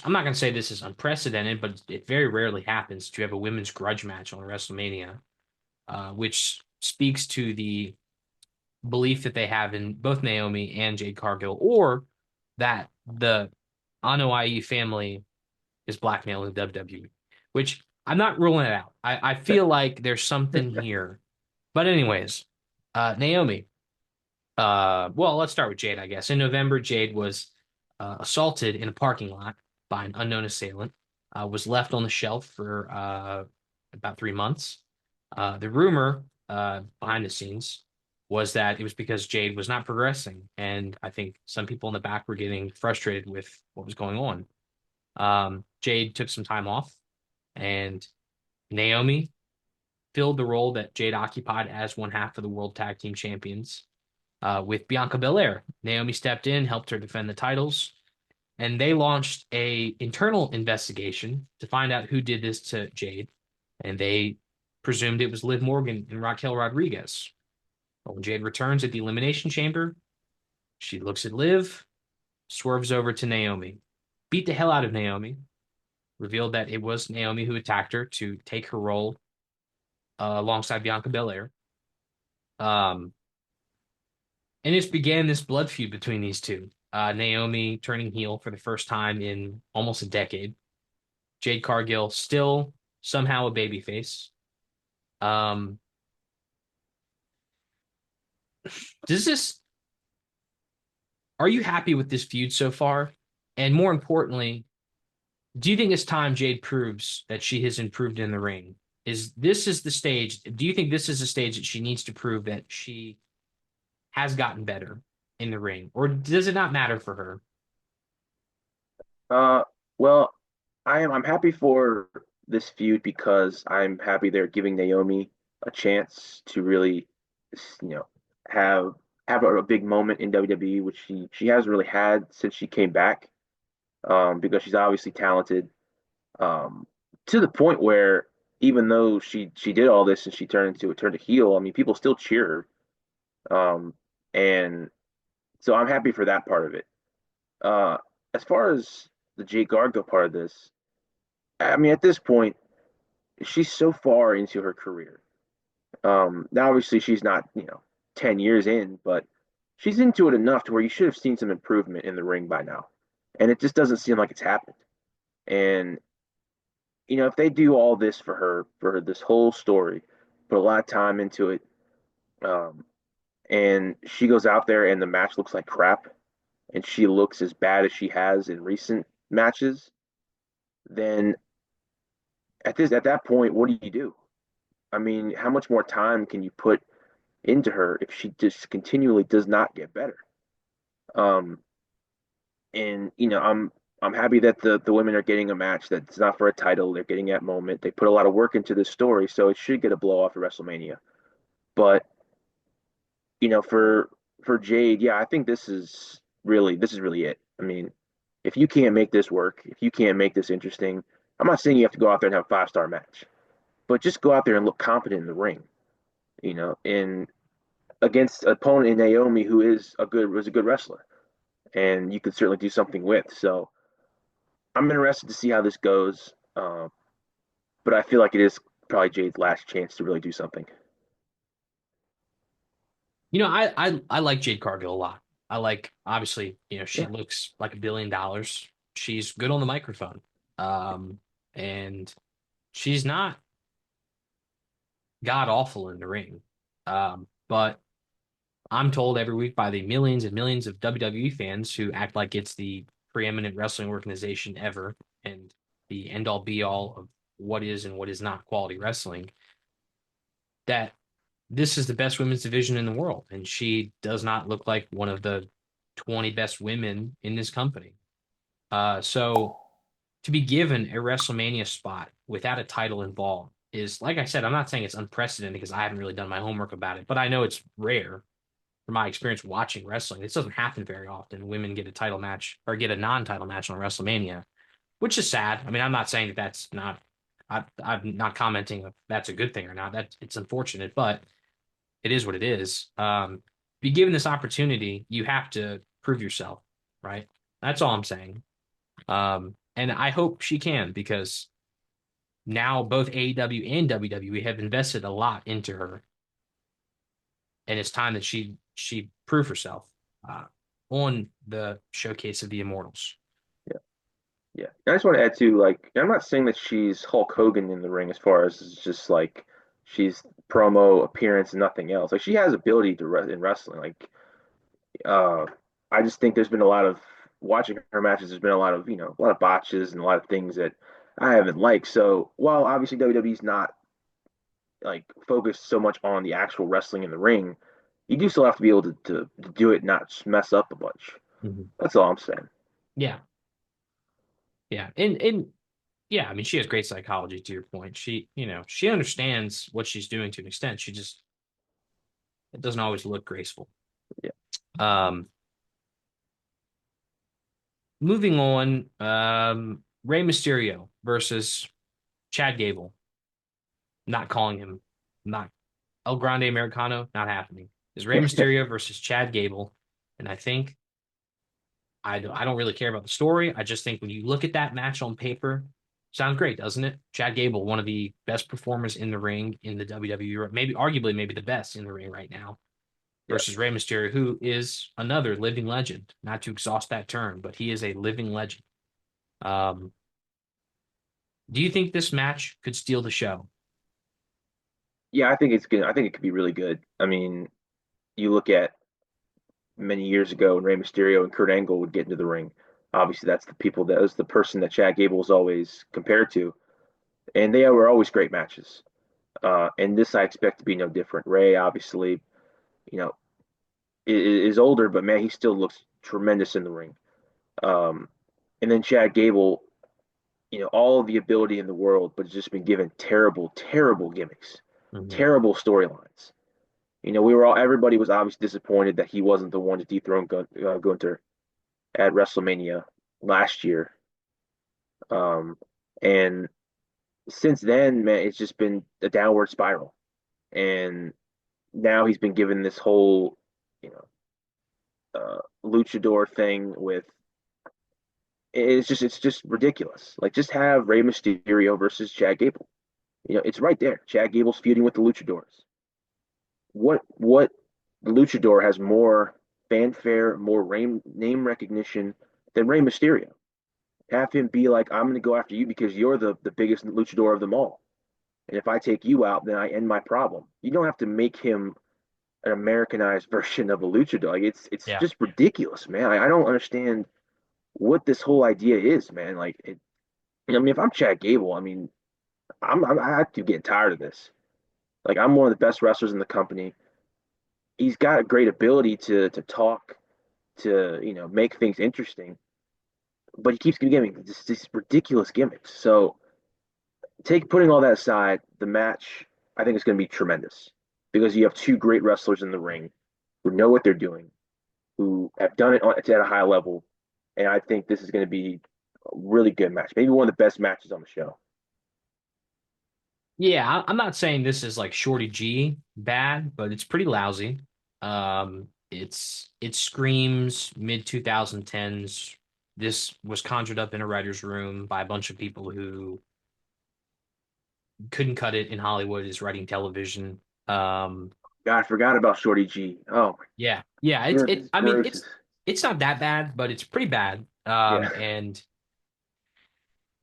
I'm not going to say this is unprecedented, but it very rarely happens to have a women's grudge match on WrestleMania, which speaks to the belief that they have in both Naomi and Jade Cargill, or that the Anoa'i family is blackmailing WWE, which I'm not ruling it out. I feel like there's something here. But anyways, Naomi. Well, let's start with Jade, I guess. In November, Jade was assaulted in a parking lot by an unknown assailant, was left on the shelf for about 3 months. The rumor behind the scenes was that it was because Jade was not progressing. And I think some people in the back were getting frustrated with what was going on. Jade took some time off, and Naomi filled the role that Jade occupied as one half of the World Tag Team Champions with Bianca Belair. Naomi stepped in, helped her defend the titles, and they launched a internal investigation to find out who did this to Jade. And they presumed it was Liv Morgan and Raquel Rodriguez. But when Jade returns at the Elimination Chamber, she looks at Liv, swerves over to Naomi, beat the hell out of Naomi, revealed that it was Naomi who attacked her to take her role alongside Bianca Belair. Um, and it's began this blood feud between these two. Naomi turning heel for the first time in almost a decade. Jade Cargill still somehow a babyface. Um, does this? Are you happy with this feud so far? And more importantly, do you think it's time Jade proves that she has improved in the ring? Is the stage? Do you think this is the stage that she needs to prove that she has gotten better in the ring, or does it not matter for her? Uh, well, I'm happy for this feud because I'm happy they're giving Naomi a chance to really, you know, have have a big moment in WWE, which she hasn't really had since she came back. Because she's obviously talented, um, to the point where even though she did all this and she turned to heel, I mean, people still cheer her. And so I'm happy for that part of it. Uh, as far as the Jay Gargo part of this, I mean, at this point, she's so far into her career. Now obviously she's not, 10 years in, but she's into it enough to where you should have seen some improvement in the ring by now. And it just doesn't seem like it's happened. And, if they do all this for her this whole story, put a lot of time into it, um, and she goes out there and the match looks like crap, and she looks as bad as she has in recent matches, then at that point, what do you do? I mean, how much more time can you put into her if she just continually does not get better? Um, and I'm happy that the women are getting a match that's not for a title. They're getting that moment. They put a lot of work into this story, so it should get a blow off at WrestleMania. But for Jade, yeah, I think this is really it. I mean, if you can't make this work, if you can't make this interesting, I'm not saying you have to go out there and have a 5-star match, but just go out there and look competent in the ring, and against an opponent in Naomi who was a good wrestler, and you could certainly do something with. So I'm interested to see how this goes, but I feel like it is probably Jade's last chance to really do something. I like Jade Cargill a lot. I like obviously, she Yeah, looks like $1 billion. She's good on the microphone. And she's not god awful in the ring. But I'm told every week by the millions and millions of WWE fans who act like it's the preeminent wrestling organization ever and the end all be all of what is and what is not quality wrestling, that this is the best women's division in the world. And she does not look like one of the 20 best women in this company. So to be given a WrestleMania spot without a title involved is, like I said, I'm not saying it's unprecedented because I haven't really done my homework about it, but I know it's rare from my experience watching wrestling. This doesn't happen very often. Women get a title match or get a non-title match on WrestleMania, which is sad. I mean, I'm not saying that that's not. I'm not commenting if that's a good thing or not. That it's unfortunate, but it is what it is. Be given this opportunity, you have to prove yourself, right? That's all I'm saying. And I hope she can because now both AEW and WWE have invested a lot into her, and it's time that she prove herself uh, on the showcase of the Immortals. yeah, yeah. And I just want to add to like, I'm not saying that she's Hulk Hogan in the ring as far as it's just like she's promo appearance and nothing else. Like she has ability in wrestling. Like, uh, I just think there's been a lot of watching her matches. There's been a lot of a lot of botches and a lot of things that I haven't liked. So while obviously WWE's not like focused so much on the actual wrestling in the ring, you do still have to be able to do it, not mess up a bunch. Mhm. That's all I'm saying. Yeah, yeah, and yeah. I mean, she has great psychology. To your point, she understands what she's doing to an extent. She just it doesn't always look graceful. Yeah. Um, Moving on, Rey Mysterio versus Chad Gable. Not calling him, not El Grande Americano, not happening. Is Rey Mysterio versus Chad Gable, and I think I don't really care about the story. I just think when you look at that match on paper, sounds great, doesn't it? Chad Gable, one of the best performers in the ring in the WWE, maybe arguably maybe the best in the ring right now, Yeah. versus Rey Mysterio, who is another living legend. Not to exhaust that term, but he is a living legend. Um, do you think this match could steal the show? Yeah, I think it's good. I think it could be really good. I mean, you look at many years ago when Rey Mysterio and Kurt Angle would get into the ring. Obviously, that's the people that was the person that Chad Gable was always compared to, and they were always great matches. And this I expect to be no different. Ray, obviously, you know, is older, but man, he still looks tremendous in the ring. Um, and then Chad Gable, all the ability in the world, but has just been given terrible, terrible gimmicks, Mhm. terrible storylines. Everybody was obviously disappointed that he wasn't the one to dethrone Gunther at WrestleMania last year. Um, and since then, man, it's just been a downward spiral. And now he's been given this whole, you know, luchador thing with it's just ridiculous. Like just have Rey Mysterio versus Chad Gable. It's right there. Chad Gable's feuding with the luchadors. What luchador has more fanfare, more name recognition than Rey Mysterio? Have him be like, I'm going to go after you because you're the biggest luchador of them all. And if I take you out, then I end my problem. You don't have to make him an Americanized version of a luchador. Like it's Yeah. just ridiculous, man. I don't understand what this whole idea is, man. Like I mean, if I'm Chad Gable, I mean, I have to get tired of this. Like I'm one of the best wrestlers in the company. He's got a great ability to talk, to make things interesting, but he keeps giving these ridiculous gimmicks. So take putting all that aside, the match I think is going to be tremendous because you have two great wrestlers in the ring who know what they're doing, who have done it at a high level, and I think this is going to be really good match, maybe one of the best matches on the show. Yeah, I'm not saying this is like Shorty G bad, but it's pretty lousy. It screams mid 2010s. This was conjured up in a writer's room by a bunch of people who couldn't cut it in Hollywood is writing television. Um, God, I forgot about Shorty G. Oh my yeah, goodness I mean gracious. it's not that bad, but it's pretty bad. Yeah. And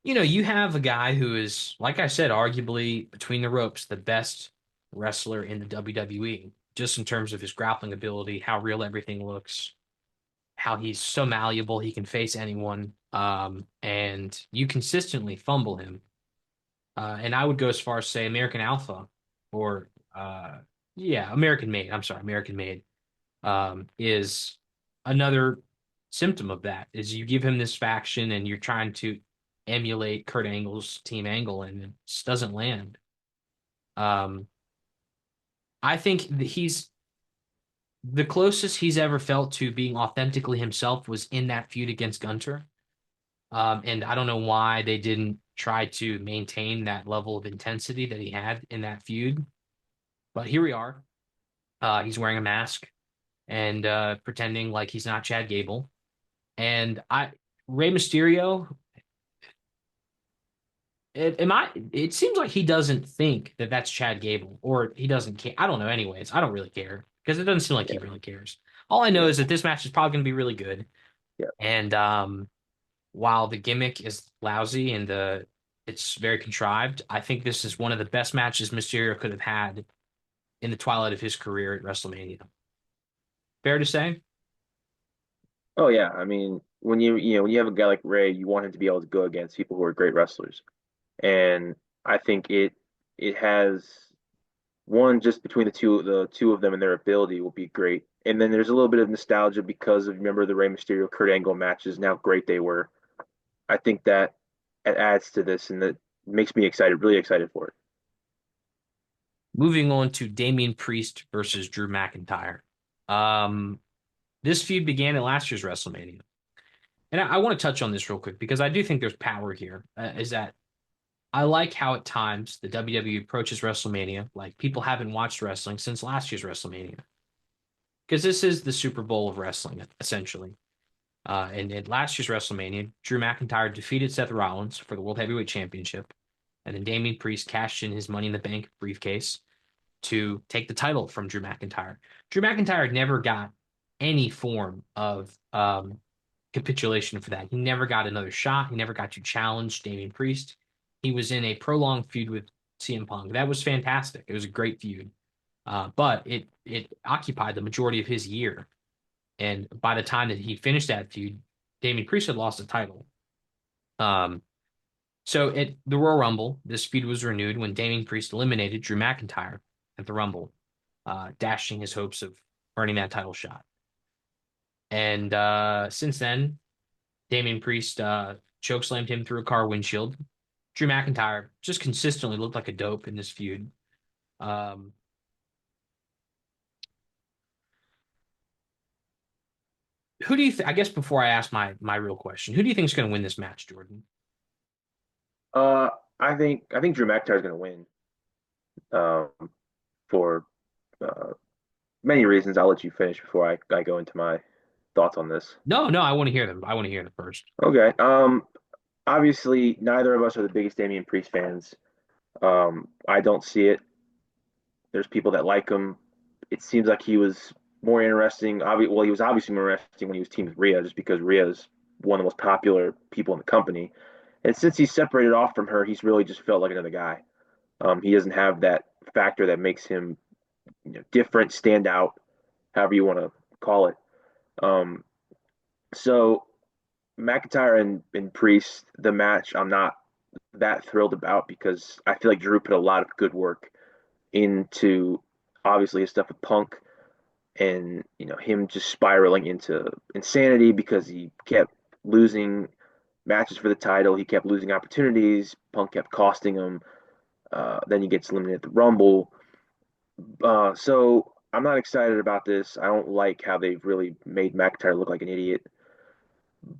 you have a guy who is, like I said, arguably between the ropes, the best wrestler in the WWE, just in terms of his grappling ability, how real everything looks, how he's so malleable, he can face anyone. And you consistently fumble him. And I would go as far as say American Alpha or yeah, American Made. I'm sorry, American Made is another symptom of that. Is you give him this faction and you're trying to emulate Kurt Angle's Team Angle and it just doesn't land. Um, I think that he's the closest he's ever felt to being authentically himself was in that feud against Gunther. And I don't know why they didn't try to maintain that level of intensity that he had in that feud. But here we are. He's wearing a mask and pretending like he's not Chad Gable. And Rey Mysterio, it seems like he doesn't think that that's Chad Gable, or he doesn't care. I don't know. Anyways, I don't really care because it doesn't seem like he Yeah. really cares. All I know Yeah. is that this match is probably going to be really good. Yeah. And while the gimmick is lousy and the it's very contrived, I think this is one of the best matches Mysterio could have had in the twilight of his career at WrestleMania. Fair to say? Oh yeah. I mean, when you have a guy like Ray, you want him to be able to go against people who are great wrestlers. And I think it has one just between the two of them and their ability will be great. And then there's a little bit of nostalgia because of remember the Rey Mysterio Kurt Angle matches and how great they were. I think that it adds to this and that makes me excited, really excited for it. Moving on to Damian Priest versus Drew McIntyre. Um, this feud began at last year's WrestleMania. And I want to touch on this real quick because I do think there's power here. Is that I like how at times the WWE approaches WrestleMania like people haven't watched wrestling since last year's WrestleMania. Because this is the Super Bowl of wrestling, essentially. And at last year's WrestleMania, Drew McIntyre defeated Seth Rollins for the World Heavyweight Championship. And then Damian Priest cashed in his Money in the Bank briefcase to take the title from Drew McIntyre. Drew McIntyre never got any form of capitulation for that. He never got another shot. He never got to challenge Damian Priest. He was in a prolonged feud with CM Punk. That was fantastic. It was a great feud. But it occupied the majority of his year. And by the time that he finished that feud, Damian Priest had lost the title. Um, so at the Royal Rumble, this feud was renewed when Damian Priest eliminated Drew McIntyre at the Rumble, dashing his hopes of earning that title shot. And since then, Damian Priest chokeslammed him through a car windshield. Drew McIntyre just consistently looked like a dope in this feud. Um, who do you I guess before I ask my real question, who do you think is going to win this match, Jordan? Uh, I think Drew McIntyre is going to win um, for uh, many reasons. I'll let you finish before I go into my thoughts on this. No, no, I want to hear them. I want to hear them first. Okay. Obviously, neither of us are the biggest Damian Priest fans. I don't see it. There's people that like him. It seems like he was more interesting. Well, he was obviously more interesting when he was teamed with Rhea, just because Rhea is one of the most popular people in the company. And since he's separated off from her, he's really just felt like another guy. He doesn't have that factor that makes him, different, stand out, however you want to call it. Um, so McIntyre and Priest, the match, I'm not that thrilled about because I feel like Drew put a lot of good work into obviously his stuff with Punk and him just spiraling into insanity because he kept losing matches for the title. He kept losing opportunities. Punk kept costing him. Then he gets eliminated at the Rumble. So I'm not excited about this. I don't like how they've really made McIntyre look like an idiot.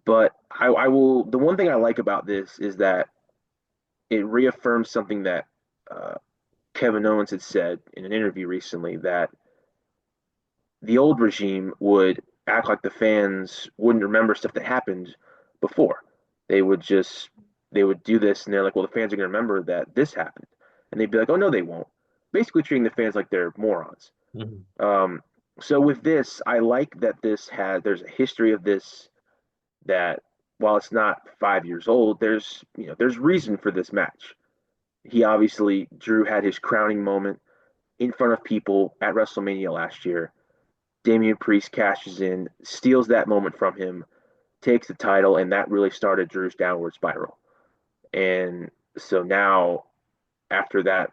But I will. The one thing I like about this is that it reaffirms something that uh, Kevin Owens had said in an interview recently that the old regime would act like the fans wouldn't remember stuff that happened before. They would just they would do this and they're like, well, the fans are gonna remember that this happened, and they'd be like, oh no, they won't. Basically treating the fans like they're morons. Mhm. Um, so with this, I like that there's a history of this that while it's not 5 years old, there's reason for this match. He obviously Drew had his crowning moment in front of people at WrestleMania last year. Damian Priest cashes in, steals that moment from him, takes the title, and that really started Drew's downward spiral. And so now, after that,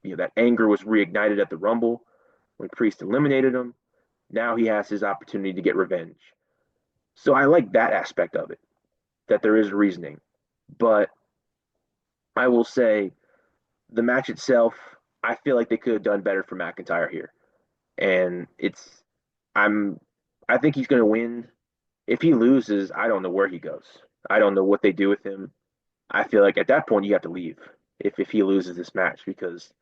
that anger was reignited at the Rumble when Priest eliminated him. Now he has his opportunity to get revenge. So I like that aspect of it, that there is reasoning. But I will say the match itself, I feel like they could have done better for McIntyre here. And I'm, I think he's going to win. If he loses, I don't know where he goes. I don't know what they do with him. I feel like at that point you have to leave if he loses this match because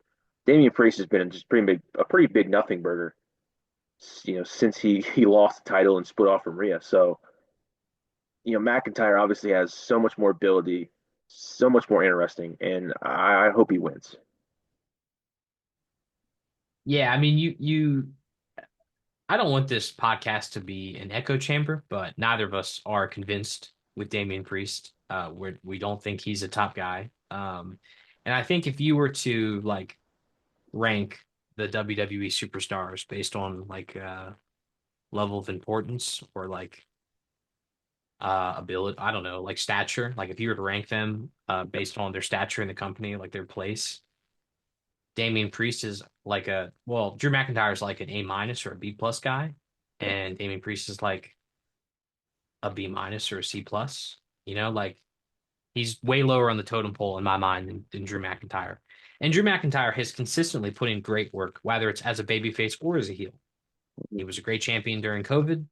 Damian Priest has been just a pretty big nothing burger, since he lost the title and split off from Rhea. So McIntyre obviously has so much more ability, so much more interesting, and I hope he wins. Yeah, I mean, I don't want this podcast to be an echo chamber, but neither of us are convinced with Damian Priest. We don't think he's a top guy. And I think if you were to like rank the WWE superstars based on like level of importance or like ability, I don't know, like stature, like if you were to rank them based on their stature in the company, like their place, Damian Priest is like Drew McIntyre is like an A minus or a B plus guy, and Damian Priest is like a B minus or a C plus. Like he's way lower on the totem pole in my mind than Drew McIntyre. And Drew McIntyre has consistently put in great work, whether it's as a babyface or as a heel. He was a great champion during COVID.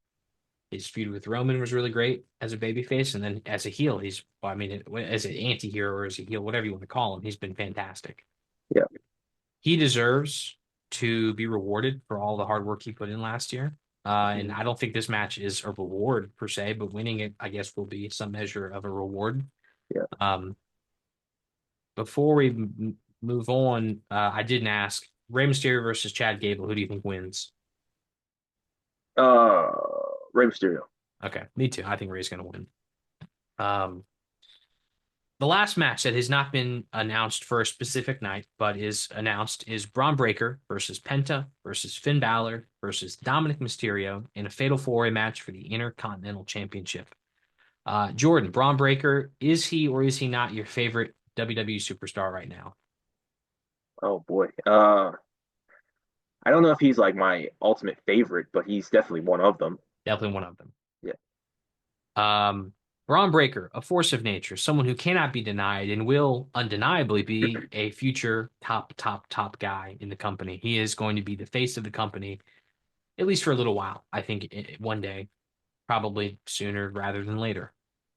His feud with Roman was really great as a babyface, and then as a heel, well, I mean, as an anti-hero or as a heel, whatever you want to call him, he's been fantastic. Yeah. He deserves to be rewarded for all the hard work he put in last year. And Mhm. I don't think this match is a reward per se, but winning it, I guess, will be some measure of a reward. Yeah. Um, before we move on, I didn't ask Rey Mysterio versus Chad Gable. Who do you think wins? Uh, Rey Mysterio. Okay, me too. I think Rey's going to win. Um, the last match that has not been announced for a specific night, but is announced is Braun Breaker versus Penta versus Finn Balor versus Dominic Mysterio in a fatal four-way match for the Intercontinental Championship. Jordan, Braun Breaker, is he or is he not your favorite WWE superstar right now? Oh boy. I don't know if he's like my ultimate favorite, but he's definitely one of them. Definitely one of them. Yeah. Um, Braun Breaker, a force of nature, someone who cannot be denied and will undeniably be a future top guy in the company. He is going to be the face of the company, at least for a little while. I think one day, probably sooner rather than later.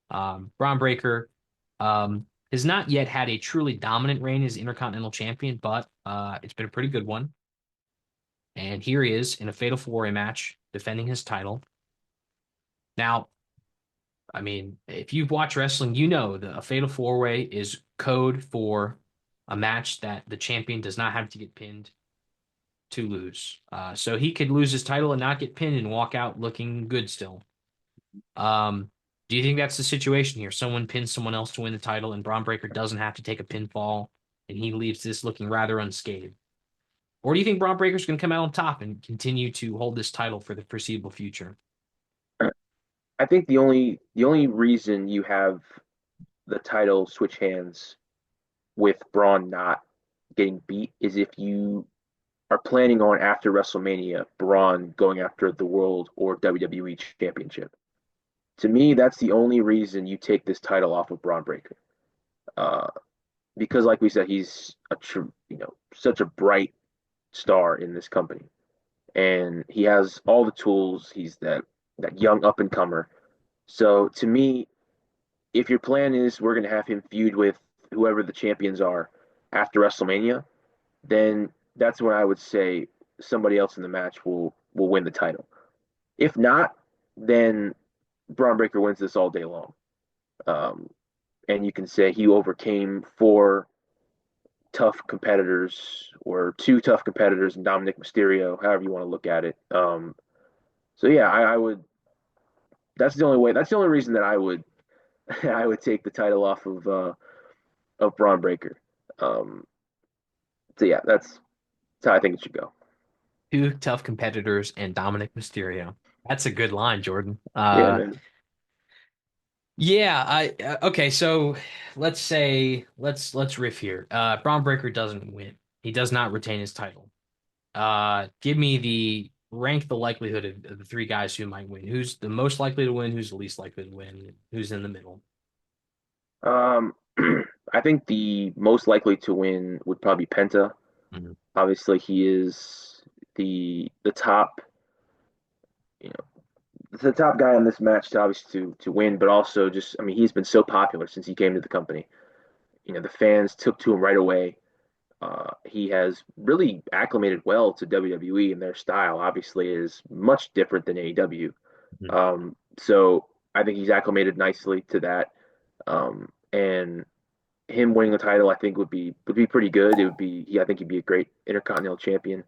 Braun Breaker has not yet had a truly dominant reign as Intercontinental Champion, but it's been a pretty good one. And here he is in a Fatal 4-Way match defending his title. Now, I mean, if you've watched wrestling, you know that a Fatal 4-Way is code for a match that the champion does not have to get pinned to lose. So he could lose his title and not get pinned and walk out looking good still. Um, do you think that's the situation here? Someone pins someone else to win the title, and Braun Breaker doesn't have to take a pinfall, and he leaves this looking rather unscathed? Or do you think Braun Breaker's going to come out on top and continue to hold this title for the foreseeable future? I think the only reason you have the title switch hands with Braun not getting beat is if you are planning on after WrestleMania Braun going after the World or WWE Championship. To me, that's the only reason you take this title off of Braun Breaker. Uh, because, like we said, he's such a bright star in this company, and he has all the tools. He's that young up and comer. So to me, if your plan is we're going to have him feud with whoever the champions are after WrestleMania, then that's when I would say somebody else in the match will win the title. If not, then Braun Breaker wins this all day long. Um, and you can say he overcame four tough competitors or two tough competitors in Dominic Mysterio, however you want to look at it. So yeah, I would. That's the only way. That's the only reason that I would I would take the title off of Braun Breaker. Um, so yeah, that's how I think it should go. Two tough competitors and Dominic Mysterio. That's a good line, Jordan. Yeah, man. Yeah, okay, so let's say let's riff here. Braun Breaker doesn't win. He does not retain his title. Give me the rank the likelihood of the three guys who might win. Who's the most likely to win? Who's the least likely to win? Who's in the middle? Um, I think the most likely to win would probably be Penta. Mhm. Obviously, he is the top, you know, the top guy in this match to obviously to win, but also just I mean he's been so popular since he came to the company. The fans took to him right away. He has really acclimated well to WWE and their style. Obviously, is much different than AEW. Mhm. So I think he's acclimated nicely to that. And him winning the title, I think would be pretty good. It would be, I think he'd be a great Intercontinental champion.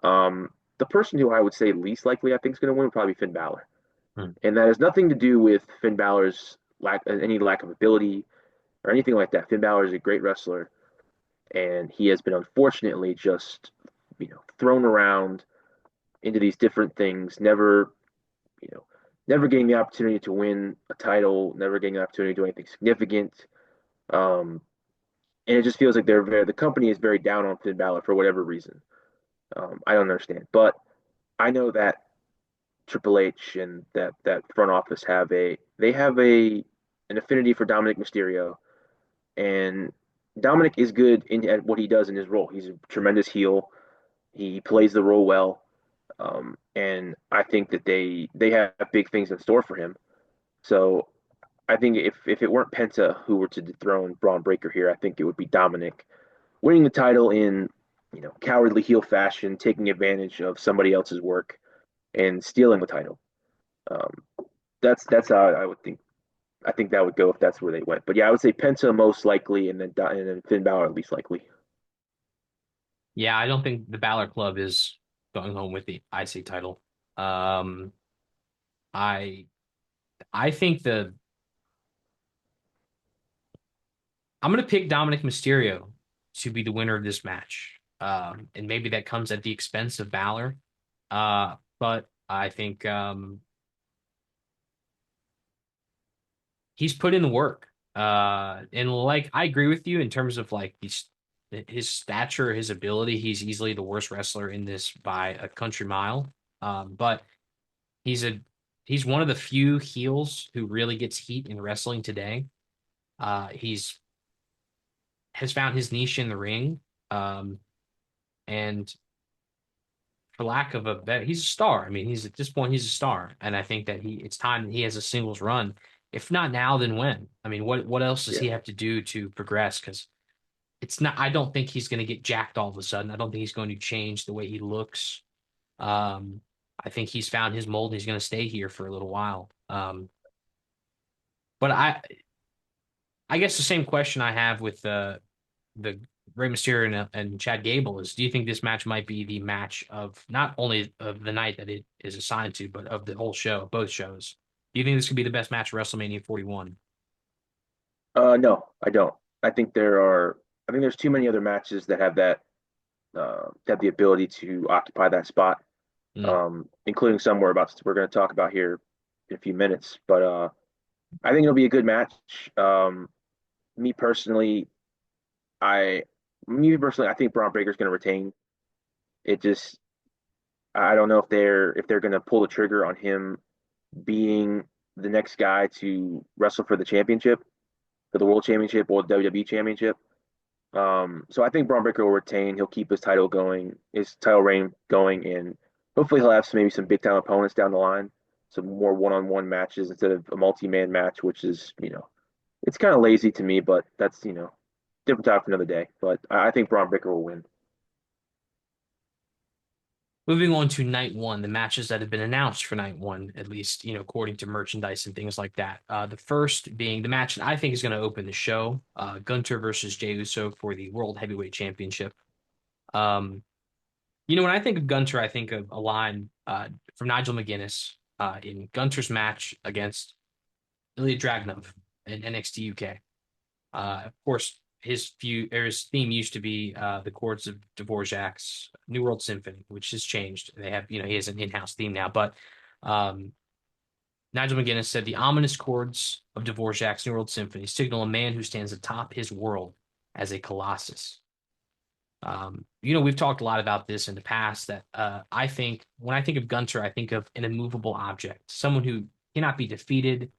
The person who I would say least likely I think is going to win would probably be Finn Balor, Mhm. and that has nothing to do with Finn Balor's lack of ability or anything like that. Finn Balor is a great wrestler, and he has been unfortunately just thrown around into these different things, you know never getting the opportunity to win a title, never getting the opportunity to do anything significant. Um, and it just feels like the company is very down on Finn Balor for whatever reason. I don't understand, but I know that Triple H and that front office have an affinity for Dominic Mysterio, and Dominic is good at what he does in his role. He's a tremendous heel. He plays the role well, and I think that they have big things in store for him. So I think if it weren't Penta who were to dethrone Braun Breaker here, I think it would be Dominic winning the title in cowardly heel fashion, taking advantage of somebody else's work and stealing the title. Um, that's how I would think. I think that would go if that's where they went. But yeah, I would say Penta most likely, and then Finn Balor least likely. Yeah, I don't think the Balor Club is going home with the IC title. Um, I I think I'm gonna pick Dominic Mysterio to be the winner of this match. And maybe that comes at the expense of Balor. But I think he's put in the work. And like I agree with you in terms of like his stature, his ability. He's easily the worst wrestler in this by a country mile. But he's a he's one of the few heels who really gets heat in wrestling today. He's has found his niche in the ring. And for lack of a better, he's a star. I mean, he's at this point, he's a star. And I think that it's time that he has a singles run. If not now, then when? I mean, what else does Yeah, he have to do to progress? Because it's not, I don't think he's going to get jacked all of a sudden. I don't think he's going to change the way he looks. Um, I think he's found his mold. And he's going to stay here for a little while. But I guess the same question I have with the Rey Mysterio and Chad Gable is, do you think this match might be the match of not only of the night that it is assigned to, but of the whole show, both shows? Do you think this could be the best match of WrestleMania 41? no, I don't. I think I think there's too many other matches that have the ability to occupy that spot, Mm. including some we're going to talk about here in a few minutes. But I think it'll be a good match. Me personally, I I think Braun Breaker's going to retain. It just I don't know if they're going to pull the trigger on him being the next guy to wrestle for the championship, for the World Championship or the WWE Championship. So I think Braun Breaker will retain. He'll keep his title reign going, and hopefully he'll have maybe some big time opponents down the line. some more one-on-one matches instead of a multi-man match, which is, it's kind of lazy to me, but that's, different topic for another day. But I think Braun Breaker will win. Moving on to night one, the matches that have been announced for night one, at least, according to merchandise and things like that. The first being the match that I think is going to open the show, Gunther versus Jey Uso for the World Heavyweight Championship. Um, when I think of Gunther, I think of a line from Nigel McGuinness in Gunther's match against Ilya Dragunov in NXT UK. Of course, his theme used to be the chords of Dvorak's New World Symphony, which has changed. They have, he has an in-house theme now. But um, Nigel McGuinness said the ominous chords of Dvorak's New World Symphony signal a man who stands atop his world as a colossus. We've talked a lot about this in the past that I think when I think of Gunther, I think of an immovable object, someone who cannot be defeated.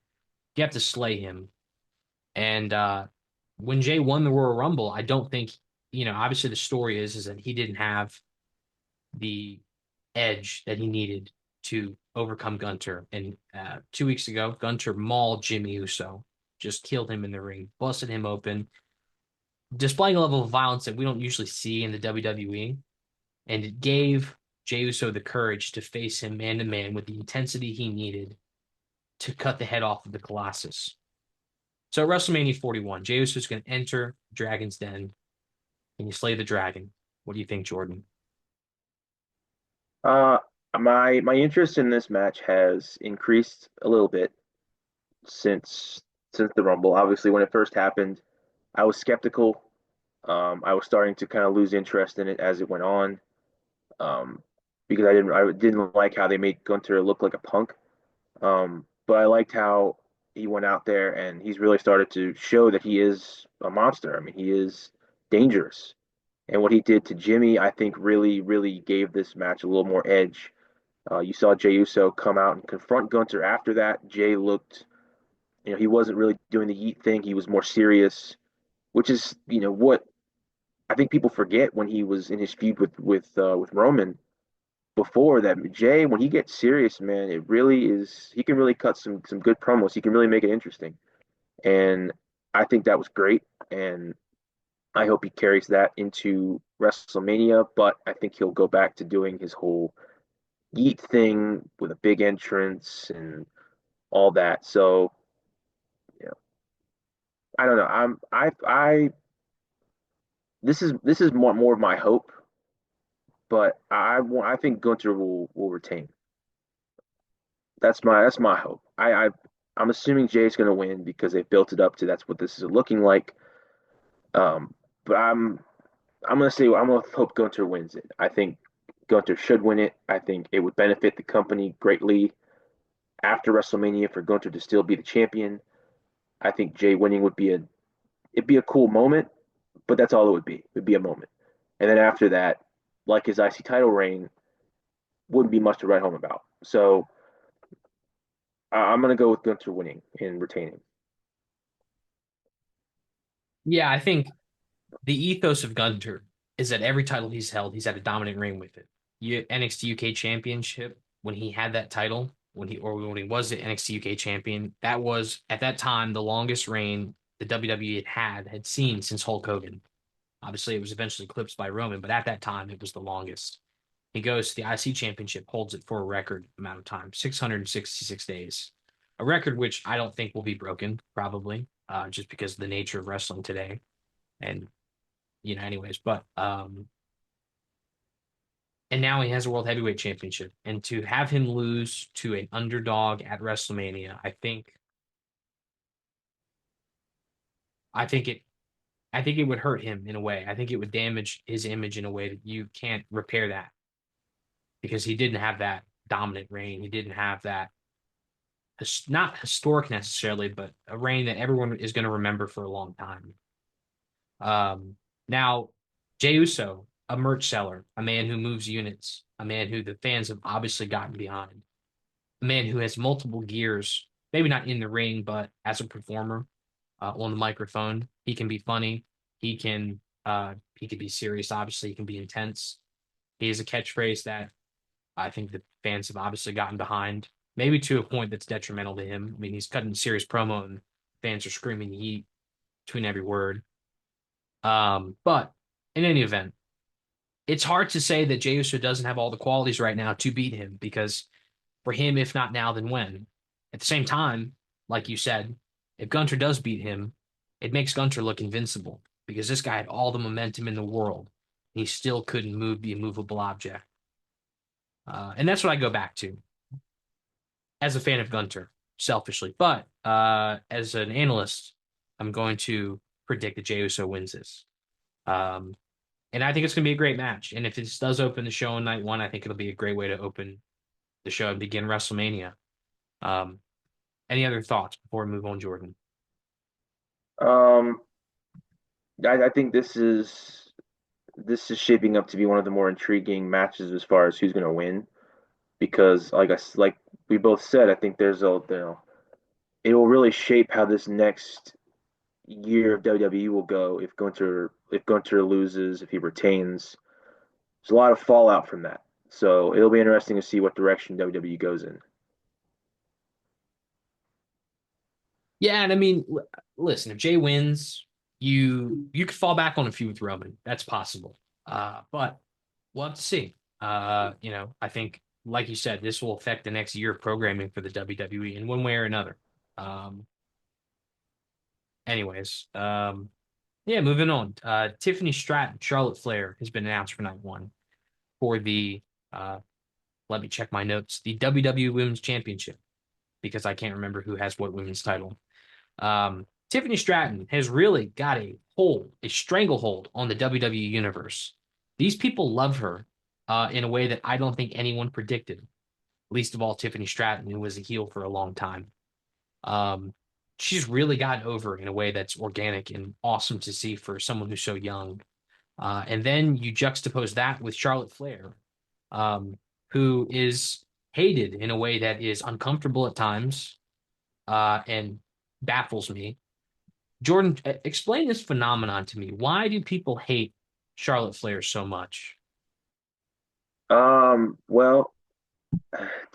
You have to slay him. And when Jey won the Royal Rumble, I don't think, obviously the story is that he didn't have the edge that he needed to overcome Gunther. And 2 weeks ago, Gunther mauled Jimmy Uso, just killed him in the ring, busted him open, displaying a level of violence that we don't usually see in the WWE. And it gave Jey Uso the courage to face him man to man with the intensity he needed to cut the head off of the Colossus. So at WrestleMania 41, Jey Uso is going to enter Dragon's Den and you slay the dragon. What do you think, Jordan? Uh, my interest in this match has increased a little bit since the Rumble. Obviously, when it first happened, I was skeptical. I was starting to kind of lose interest in it as it went on, because I didn't like how they made Gunther look like a punk. But I liked how he went out there and he's really started to show that he is a monster. I mean, he is dangerous. And what he did to Jimmy, I think, really, really gave this match a little more edge. You saw Jey Uso come out and confront Gunther after that. Jey looked, he wasn't really doing the yeet thing. He was more serious, which is, what I think people forget when he was in his feud with Roman before that. Jey, when he gets serious, man, it really is. He can really cut some good promos. He can really make it interesting, and I think that was great. And I hope he carries that into WrestleMania. But I think he'll go back to doing his whole yeet thing with a big entrance and all that. So, you know, I don't know. This is more of my hope, but I think Gunther will retain. That's my hope. I'm assuming Jay's going to win because they've built it up to that's what this is looking like. But I'm going to say I'm going to hope Gunther wins it. I think Gunther should win it. I think it would benefit the company greatly after WrestleMania for Gunther to still be the champion. I think Jay winning it'd be a cool moment, but that's all it would be. It'd be a moment. And then after that, like his IC title reign, wouldn't be much to write home about. So I'm going to go with Gunther winning and retaining. Yeah, I think the ethos of Gunther is that every title he's held, he's had a dominant reign with it. NXT UK Championship, when he had that title, when he was the NXT UK champion, that was at that time the longest reign the WWE had seen since Hulk Hogan. Obviously, it was eventually eclipsed by Roman, but at that time, it was the longest. He goes to the IC Championship, holds it for a record amount of time, 666 days. A record which I don't think will be broken, probably, just because of the nature of wrestling today. And, anyways, and now he has a World Heavyweight Championship. And to have him lose to an underdog at WrestleMania, I think it I think it would hurt him in a way. I think it would damage his image in a way that you can't repair that because he didn't have that dominant reign. He didn't have that, not historic necessarily, but a reign that everyone is going to remember for a long time. Now, Jey Uso, a merch seller, a man who moves units, a man who the fans have obviously gotten behind, a man who has multiple gears, maybe not in the ring, but as a performer on the microphone. He can be funny. He can be serious. Obviously, he can be intense. He has a catchphrase that I think the fans have obviously gotten behind. maybe to a point that's detrimental to him. I mean, he's cutting a serious promo and fans are screaming yeet between every word. But in any event, it's hard to say that Jey Uso doesn't have all the qualities right now to beat him because for him, if not now, then when? At the same time, like you said, if Gunther does beat him, it makes Gunther look invincible because this guy had all the momentum in the world. He still couldn't move the immovable object. And that's what I go back to as a fan of Gunther, selfishly. But as an analyst, I'm going to predict that Jey Uso wins this. Um, and I think it's going to be a great match. And if this does open the show on night one, I think it'll be a great way to open the show and begin WrestleMania. Um, any other thoughts before we move on, Jordan? Um, I think this is shaping up to be one of the more intriguing matches as far as who's going to win because like we both said, I think it will really shape how this next year of WWE will go if Gunther loses, if he retains. There's a lot of fallout from that. So it'll be interesting to see what direction WWE goes in. Yeah, and I mean, listen, if Jay wins, you could fall back on a feud with Roman. That's possible. But we'll have to see. I think, like you said, this will affect the next year of programming for the WWE in one way or another. Um, anyways, yeah, moving on. Tiffany Stratton, Charlotte Flair has been announced for night one for the uh, let me check my notes, the WWE Women's Championship because I can't remember who has what women's title. Tiffany Stratton has really got a stranglehold on the WWE universe. These people love her in a way that I don't think anyone predicted, least of all Tiffany Stratton, who was a heel for a long time. Um, she's really gotten over in a way that's organic and awesome to see for someone who's so young. And then you juxtapose that with Charlotte Flair, um, who is hated in a way that is uncomfortable at times and baffles me. Jordan, explain this phenomenon to me. Why do people hate Charlotte Flair so much? Well,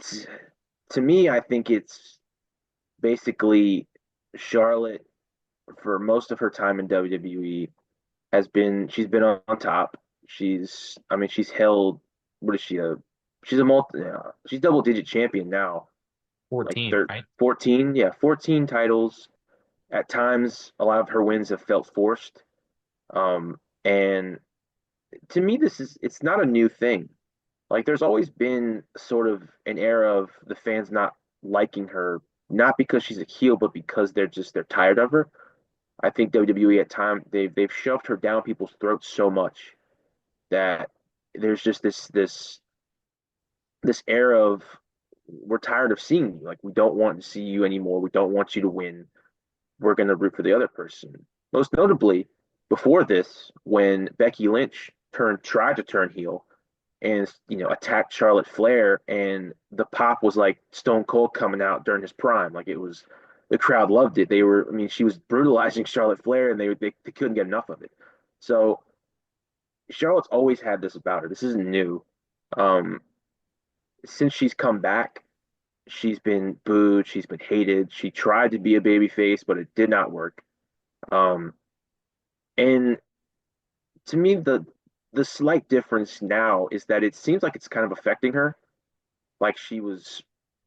t- to me, I think it's basically Charlotte for most of her time in WWE she's been on top. I mean, she's held, what is she, she's double digit champion now, like 14, right? 14, yeah, 14 titles. At times, a lot of her wins have felt forced. And to me, it's not a new thing. Like, there's always been sort of an era of the fans not liking her, not because she's a heel, but because they're tired of her. I think WWE at times they've shoved her down people's throats so much that there's just this era of we're tired of seeing you. Like, we don't want to see you anymore. We don't want you to win. We're going to root for the other person. Most notably, before this, when Becky Lynch tried to turn heel and attacked Charlotte Flair, and the pop was like Stone Cold coming out during his prime. Like, it was, the crowd loved it. I mean, she was brutalizing Charlotte Flair, and they couldn't get enough of it. So Charlotte's always had this about her. This isn't new. Um, since she's come back, she's been booed, she's been hated. She tried to be a baby face, but it did not work. Um, and to me, the slight difference now is that it seems like it's kind of affecting her. Like, she was,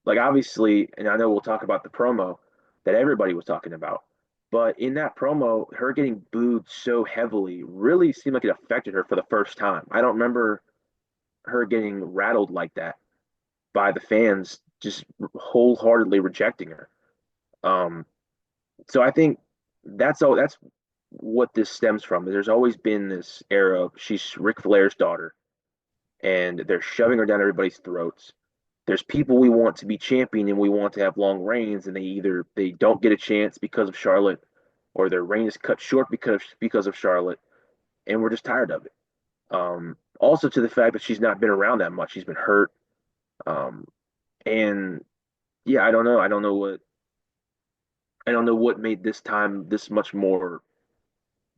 like, obviously, and I know we'll talk about the promo that everybody was talking about, but in that promo, her getting booed so heavily really seemed like it affected her for the first time. I don't remember her getting rattled like that by the fans just wholeheartedly rejecting her. Um, so I think that's what this stems from. There's always been this era of she's Ric Flair's daughter, and they're shoving her down everybody's throats. There's people we want to be champion and we want to have long reigns, and they don't get a chance because of Charlotte, or their reign is cut short because of Charlotte, and we're just tired of it. Also to the fact that she's not been around that much. She's been hurt. Um, and yeah, I don't know. I don't know what made this time this much more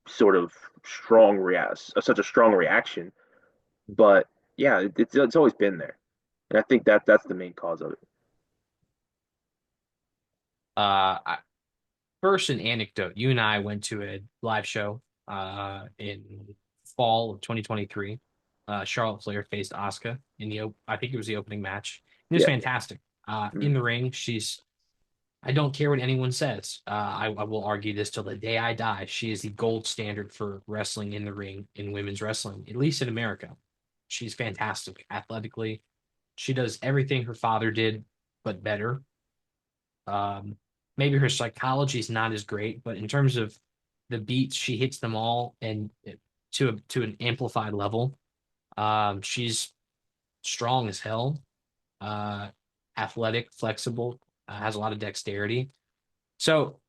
sort of such a strong reaction. But yeah, it's always been there, and I think that's the main cause of it. First, an anecdote. You and I went to a live show in fall of 2023. Charlotte Flair faced Asuka in I think it was the opening match. It was Yeah. fantastic. In Mm. the ring, I don't care what anyone says. I will argue this till the day I die. She is the gold standard for wrestling in the ring in women's wrestling, at least in America. She's fantastic athletically. She does everything her father did, but better. Um, Maybe her psychology is not as great, but in terms of the beats, she hits them all and to an amplified level. She's strong as hell, uh, athletic, flexible, has a lot of dexterity. So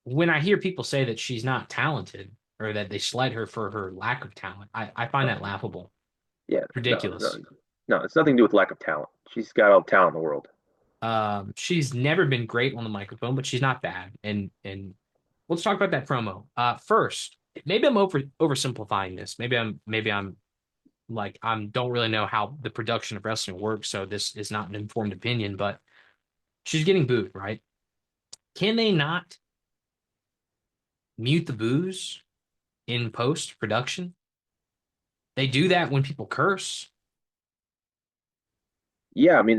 when I hear people say that she's not talented or that they slight her for her lack of talent, I find that Oh, laughable, yeah. No, no, ridiculous. no. It's nothing to do with lack of talent. She's got all the talent in the world. She's never been great on the microphone, but she's not bad. And let's talk about that promo. First, maybe I'm oversimplifying this. Maybe I'm like I'm don't really know how the production of wrestling works, so this is not an informed opinion, but she's getting booed, right? Can they not mute the boos in post production? They do that when people curse. Yeah, I mean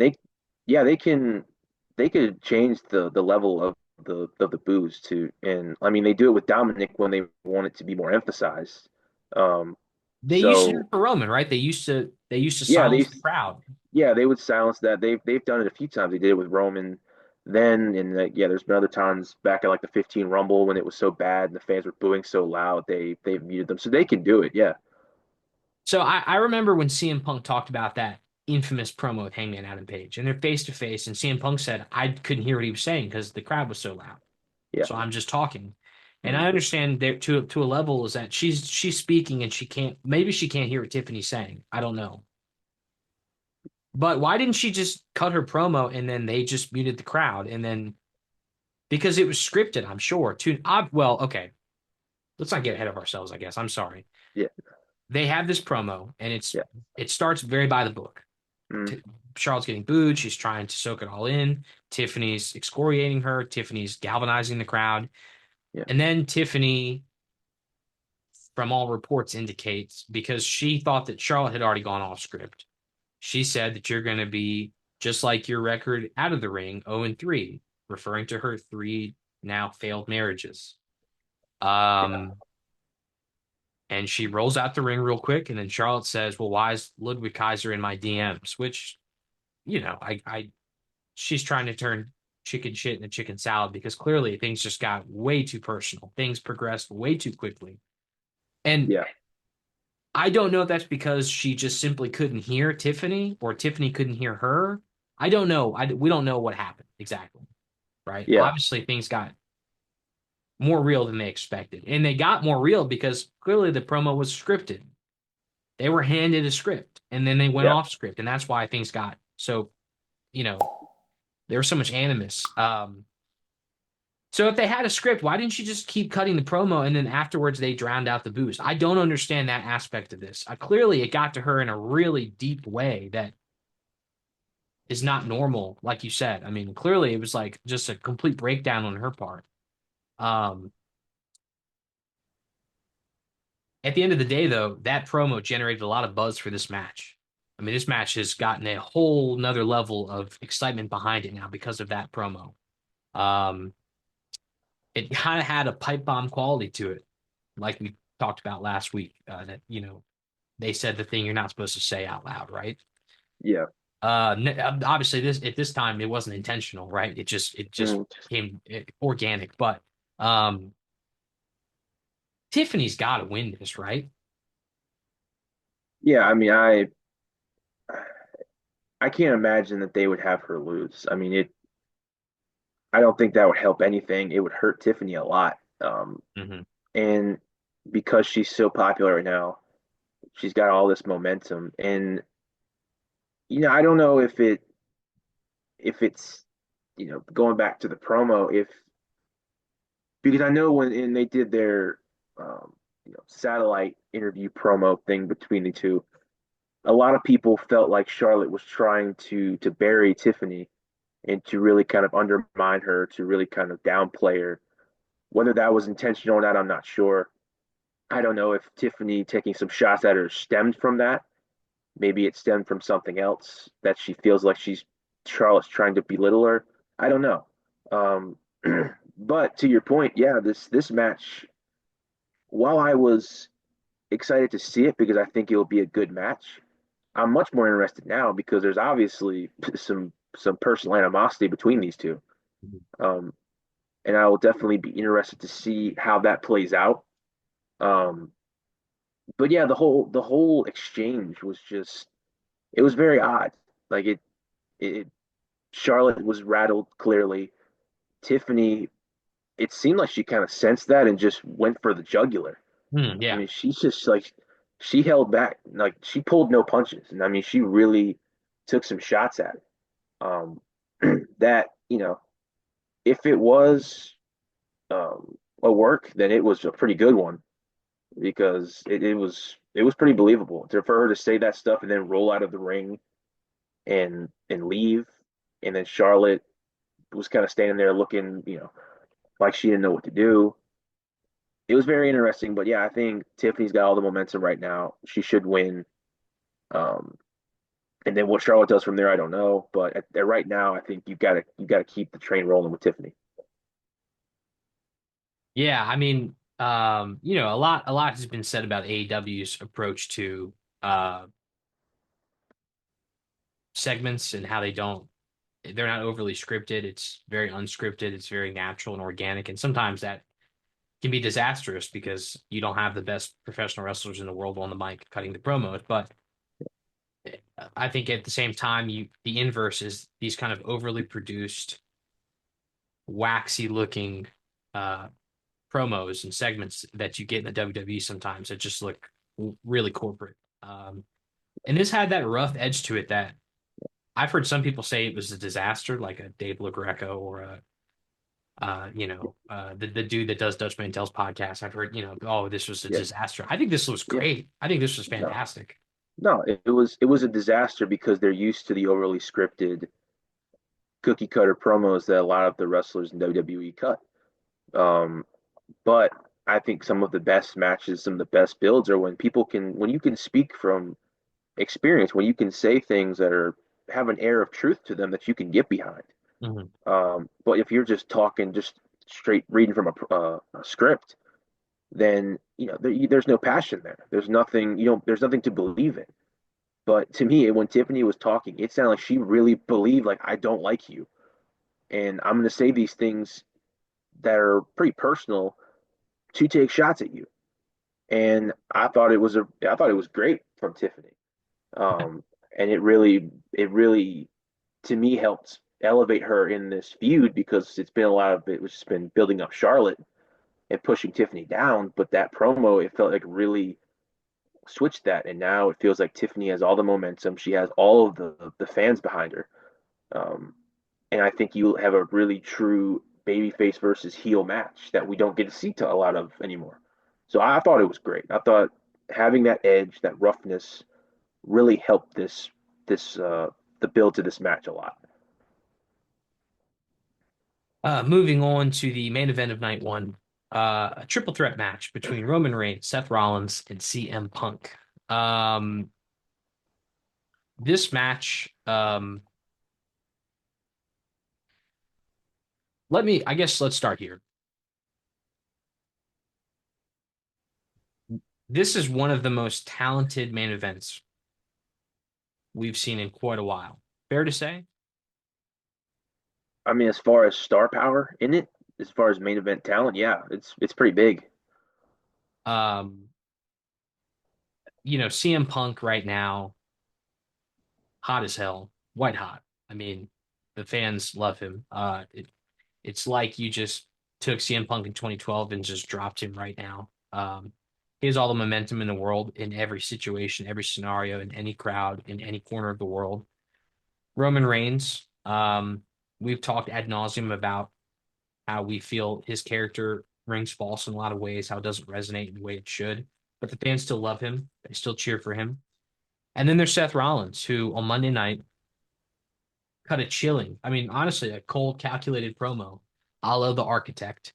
yeah, they could change the level of the booze to, and I mean they do it with Dominic when they want it to be more emphasized. Um, They used to do it so for Roman, right? They used to yeah, silence the crowd. they would silence that. They've done it a few times. They did it with Roman then, and yeah, there's been other times back at like the 15 Rumble when it was so bad and the fans were booing so loud, they muted them. So they can do it. Yeah, So I remember when CM Punk talked about that infamous promo with Hangman Adam Page, and they're face to face, and CM Punk said, I couldn't hear what he was saying because the crowd was so loud. yeah, So I'm just talking. And I mm, understand there to a level is that she's speaking and maybe she can't hear what Tiffany's saying. I don't know. But why didn't she just cut her promo and then they just muted the crowd and then because it was scripted, I'm sure. Well, okay. Let's not get ahead of ourselves, I guess. I'm sorry. yeah, They have this promo and yeah, it starts very by the book. mm, T- Charlotte's getting booed. She's trying to soak it all in. Tiffany's excoriating her. Tiffany's galvanizing the crowd. yeah, And then Tiffany, from all reports, indicates because she thought that Charlotte had already gone off script. She said that you're going to be just like your record out of the ring, 0-3, referring to her three now failed marriages. yeah, Um, and she rolls out the ring real quick, and then Charlotte says, "Well, why is Ludwig Kaiser in my DMs?" Which, she's trying to turn chicken shit into chicken salad because clearly things just got way too personal. Things progressed way too quickly. And yeah, I don't know if that's because she just simply couldn't hear Tiffany or Tiffany couldn't hear her. I don't know. We don't know what happened exactly, right? yeah, Obviously, things got more real than they expected. And they got more real because clearly the promo was scripted. They were handed a script and then they went yeah, off script. And that's why things got so, you know, there was so much animus. So if they had a script, why didn't you just keep cutting the promo and then afterwards they drowned out the booze? I don't understand that aspect of this. Clearly, it got to her in a really deep way that is not normal, like you said. I mean, clearly it was like just a complete breakdown on her part. Um, at the end of the day, though, that promo generated a lot of buzz for this match. I mean, this match has gotten a whole nother level of excitement behind it now because of that promo. Um, it kind of had a pipe bomb quality to it, like we talked about last week. That they said the thing you're not supposed to say out loud, right? yeah. Obviously, this at this time it wasn't intentional, right? It just Mm. came organic. But Tiffany's got to win this, right? Yeah, I mean, I can't imagine that they would have her lose. I mean, I don't think that would help anything. It would hurt Tiffany a lot. Hmm. And because she's so popular right now, she's got all this momentum. And I don't know if it's going back to the promo, if because I know when they did their satellite interview promo thing between the two, a lot of people felt like Charlotte was trying to bury Tiffany and to really kind of undermine her, to really kind of downplay her. Whether that was intentional or not, I'm not sure. I don't know if Tiffany taking some shots at her stemmed from that. Maybe it stemmed from something else that she feels like Charlotte's trying to belittle her. I don't know. Um, but to your point, yeah, this match, while I was excited to see it because I think it will be a good match, I'm much more interested now because there's obviously some personal animosity between these two. Um, and I will definitely be interested to see how that plays out. Um, but yeah, the whole exchange was just it was very odd. Like it Charlotte was rattled clearly. Tiffany, it seemed like she kind of sensed that and just went for the jugular. I Yeah. mean, she's just like she held back, like she pulled no punches, and I mean, she really took some shots at it. Um, that if it was a work, then it was a pretty good one because it was pretty believable for her to say that stuff and then roll out of the ring and leave, and then Charlotte was kind of standing there looking, like she didn't know what to do. It was very interesting, but yeah, I think Tiffany's got all the momentum right now. She should win. Um, and then what Charlotte does from there, I don't know. But right now, I think you gotta keep the train rolling with Tiffany. Yeah, I mean, a lot has been said about AEW's approach to segments and how they're not overly scripted. It's very unscripted, it's very natural and organic, and sometimes that can be disastrous because you don't have the best professional wrestlers in the world on the mic cutting the promos. But I think at the same time, the inverse is these kind of overly produced, waxy looking uh promos and segments that you get in the WWE sometimes that just look really corporate. And this had that rough edge to it that I've heard some people say it was a disaster, like a Dave LaGreca or the dude that does Dutch Mantel's podcast. I've heard, oh, this was a Yeah, disaster. I think this was yeah. great. I think this was No, fantastic. no, it was a disaster because they're used to the overly scripted cookie cutter promos that a lot of the wrestlers in WWE cut. Um, but I think some of the best matches, some of the best builds are when you can speak from experience, when you can say things that have an air of truth to them that you can get behind. Mhm. But if you're just talking, just straight reading from a script, then there's no passion there. There's nothing There's nothing to believe in. But to me, when Tiffany was talking, it sounded like she really believed, like, I don't like you, and I'm going to say these things that are pretty personal to take shots at you. And I thought it was great from Tiffany. Um, and it really to me helped elevate her in this feud because it's been a lot of it was just been building up Charlotte and pushing Tiffany down, but that promo it felt like really switched that, and now it feels like Tiffany has all the momentum. She has all of the fans behind her, um, and I think you have a really true babyface versus heel match that we don't get to see to a lot of anymore. So I thought it was great. I thought having that edge, that roughness, really helped this the build to this match a lot. Moving on to the main event of night one, a triple threat match between Roman Reigns, Seth Rollins, and CM Punk. Um, this match, I guess let's start here. This is one of the most talented main events we've seen in quite a while. Fair to say? I mean, as far as star power in it, as far as main event talent, yeah, it's pretty big. Um, CM Punk right now, hot as hell, white hot. I mean, the fans love him. It's like you just took CM Punk in 2012 and just dropped him right now. He has all the momentum in the world in every situation, every scenario, in any crowd, in any corner of the world. Roman Reigns, we've talked ad nauseum about how we feel his character rings false in a lot of ways, how it doesn't resonate in the way it should. But the fans still love him. They still cheer for him. And then there's Seth Rollins, who on Monday night cut a chilling, I mean, honestly, a cold, calculated promo, a la The Architect,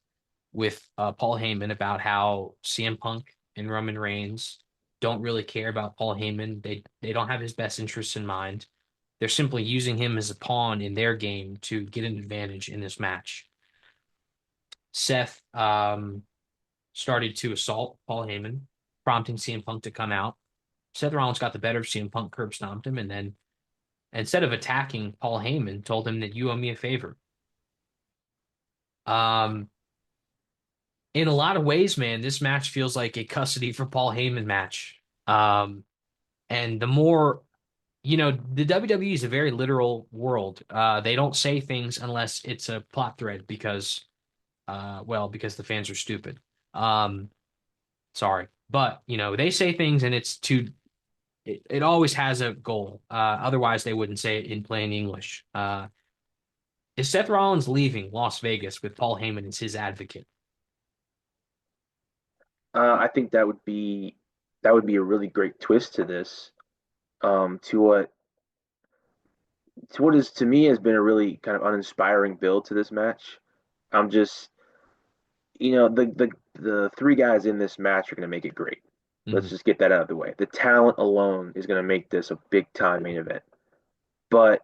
with Paul Heyman about how CM Punk and Roman Reigns don't really care about Paul Heyman. They don't have his best interests in mind. They're simply using him as a pawn in their game to get an advantage in this match. Seth started to assault Paul Heyman, prompting CM Punk to come out. Seth Rollins got the better of CM Punk, curb stomped him, and then instead of attacking Paul Heyman, told him that you owe me a favor. Um, in a lot of ways, man, this match feels like a custody for Paul Heyman match. And the more, the WWE is a very literal world. They don't say things unless it's a plot thread because, because the fans are stupid. Um, sorry, but they say things and it always has a goal. Otherwise, they wouldn't say it in plain English. Is Seth Rollins leaving Las Vegas with Paul Heyman as his advocate? I think that would be a really great twist to this. To what is to me has been a really kind of uninspiring build to this match. I'm just the three guys in this match are going to make it great. Let's Mhm. just get that out of the way. The talent alone is going to make this a big time main event. But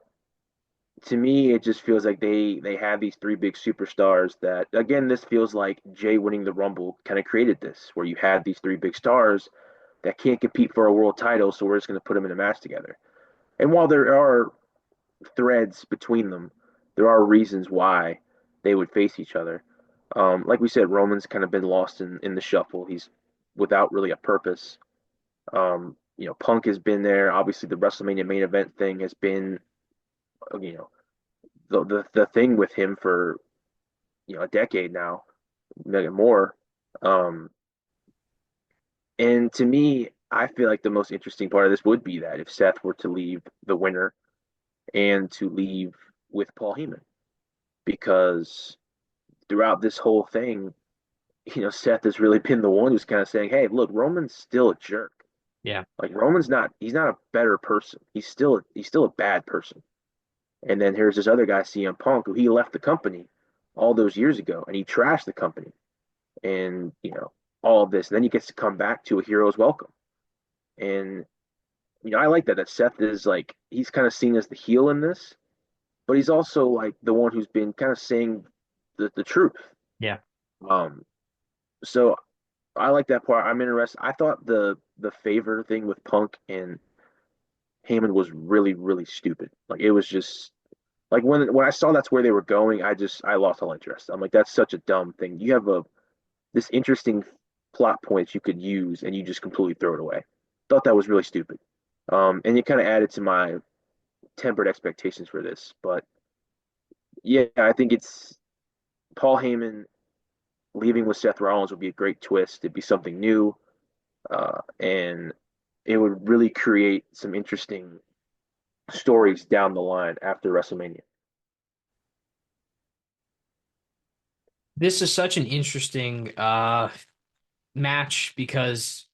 to me, it just feels like they have these three big superstars that again, this feels like Jey winning the Rumble kind of created this, where you had these three big stars that can't compete for a world title, so we're just going to put them in a match together. And while there are threads between them, there are reasons why they would face each other. Like we said, Roman's kind of been lost in the shuffle. He's without really a purpose. Punk has been there. Obviously, the WrestleMania main event thing has been, you know, the thing with him for a decade now, maybe more. Um, and to me, I feel like the most interesting part of this would be that if Seth were to leave the winner and to leave with Paul Heyman, because throughout this whole thing, Seth has really been the one who's kind of saying, "Hey, look, Roman's still a jerk. Yeah. Like he's not a better person. He's still a bad person." And then here's this other guy, CM Punk, who he left the company all those years ago, and he trashed the company, and all of this. And then he gets to come back to a hero's welcome, and I like that Seth is like he's kind of seen as the heel in this, but he's also like the one who's been kind of saying the truth. Yeah. Um, so I like that part. I'm interested. I thought the favor thing with Punk and Heyman was really, really stupid. Like it was just like when I saw that's where they were going, I lost all interest. I'm like, that's such a dumb thing. You have a this interesting plot point you could use and you just completely throw it away. Thought that was really stupid. And it kind of added to my tempered expectations for this. But yeah, I think it's Paul Heyman leaving with Seth Rollins would be a great twist. It'd be something new. And it would really create some interesting stories down the line after WrestleMania. This is such an interesting match because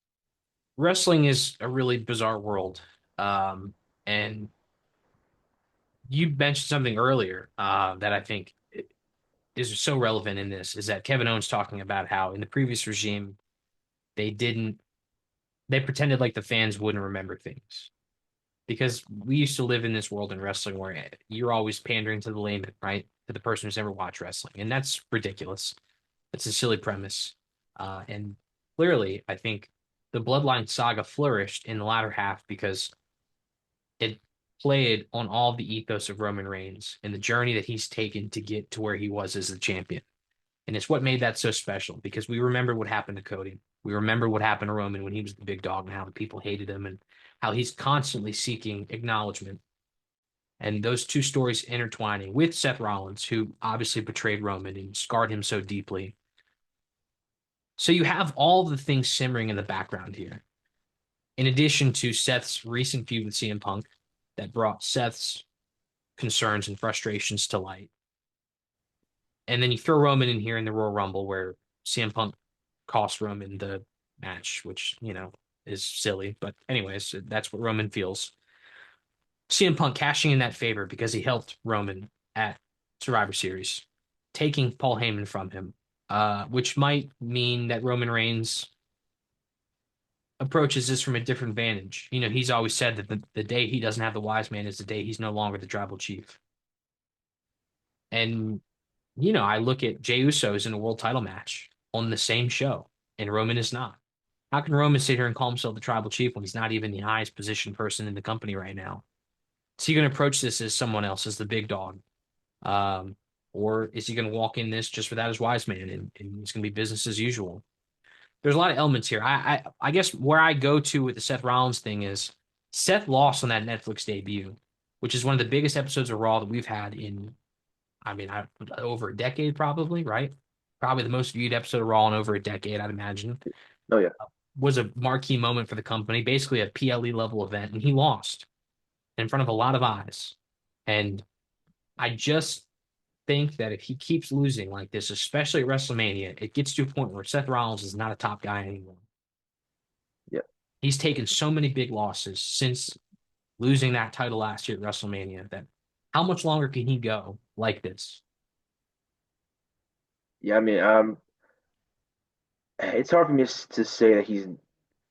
wrestling is a really bizarre world. And you mentioned something earlier that I think is so relevant in this is that Kevin Owens talking about how in the previous regime they didn't they pretended like the fans wouldn't remember things because we used to live in this world in wrestling where you're always pandering to the layman, right? To the person who's never watched wrestling, and that's ridiculous. It's a silly premise. And clearly, I think the Bloodline saga flourished in the latter half because it played on all the ethos of Roman Reigns and the journey that he's taken to get to where he was as the champion. And it's what made that so special because we remember what happened to Cody. We remember what happened to Roman when he was the big dog and how the people hated him and how he's constantly seeking acknowledgement. And those two stories intertwining with Seth Rollins, who obviously betrayed Roman and scarred him so deeply. So you have all the things simmering in the background here. In addition to Seth's recent feud with CM Punk that brought Seth's concerns and frustrations to light. And then you throw Roman in here in the Royal Rumble where CM Punk cost Roman the match, which, is silly. But anyways, that's what Roman feels. CM Punk cashing in that favor because he helped Roman at Survivor Series, taking Paul Heyman from him, which might mean that Roman Reigns approaches this from a different vantage. He's always said that the day he doesn't have the wise man is the day he's no longer the tribal chief. And, I look at Jey Uso's in a world title match on the same show, and Roman is not. How can Roman sit here and call himself the tribal chief when he's not even the highest positioned person in the company right now? Is he going to approach this as someone else, as the big dog? Um, or is he going to walk in this just without his wise man and it's going to be business as usual? There's a lot of elements here. I guess where I go to with the Seth Rollins thing is Seth lost on that Netflix debut, which is one of the biggest episodes of Raw that we've had in, over a decade, probably, right? Probably the most viewed episode of Raw in over a decade, I'd imagine. Oh yeah. Was a marquee moment for the company, basically a PLE level event, and he lost in front of a lot of eyes. And I just think that if he keeps losing like this, especially at WrestleMania, it gets to a point where Seth Rollins is not a top guy anymore. Yeah. He's taken so many big losses since losing that title last year at WrestleMania that how much longer can he go like this? Yeah, I mean, it's hard for me to say that he's.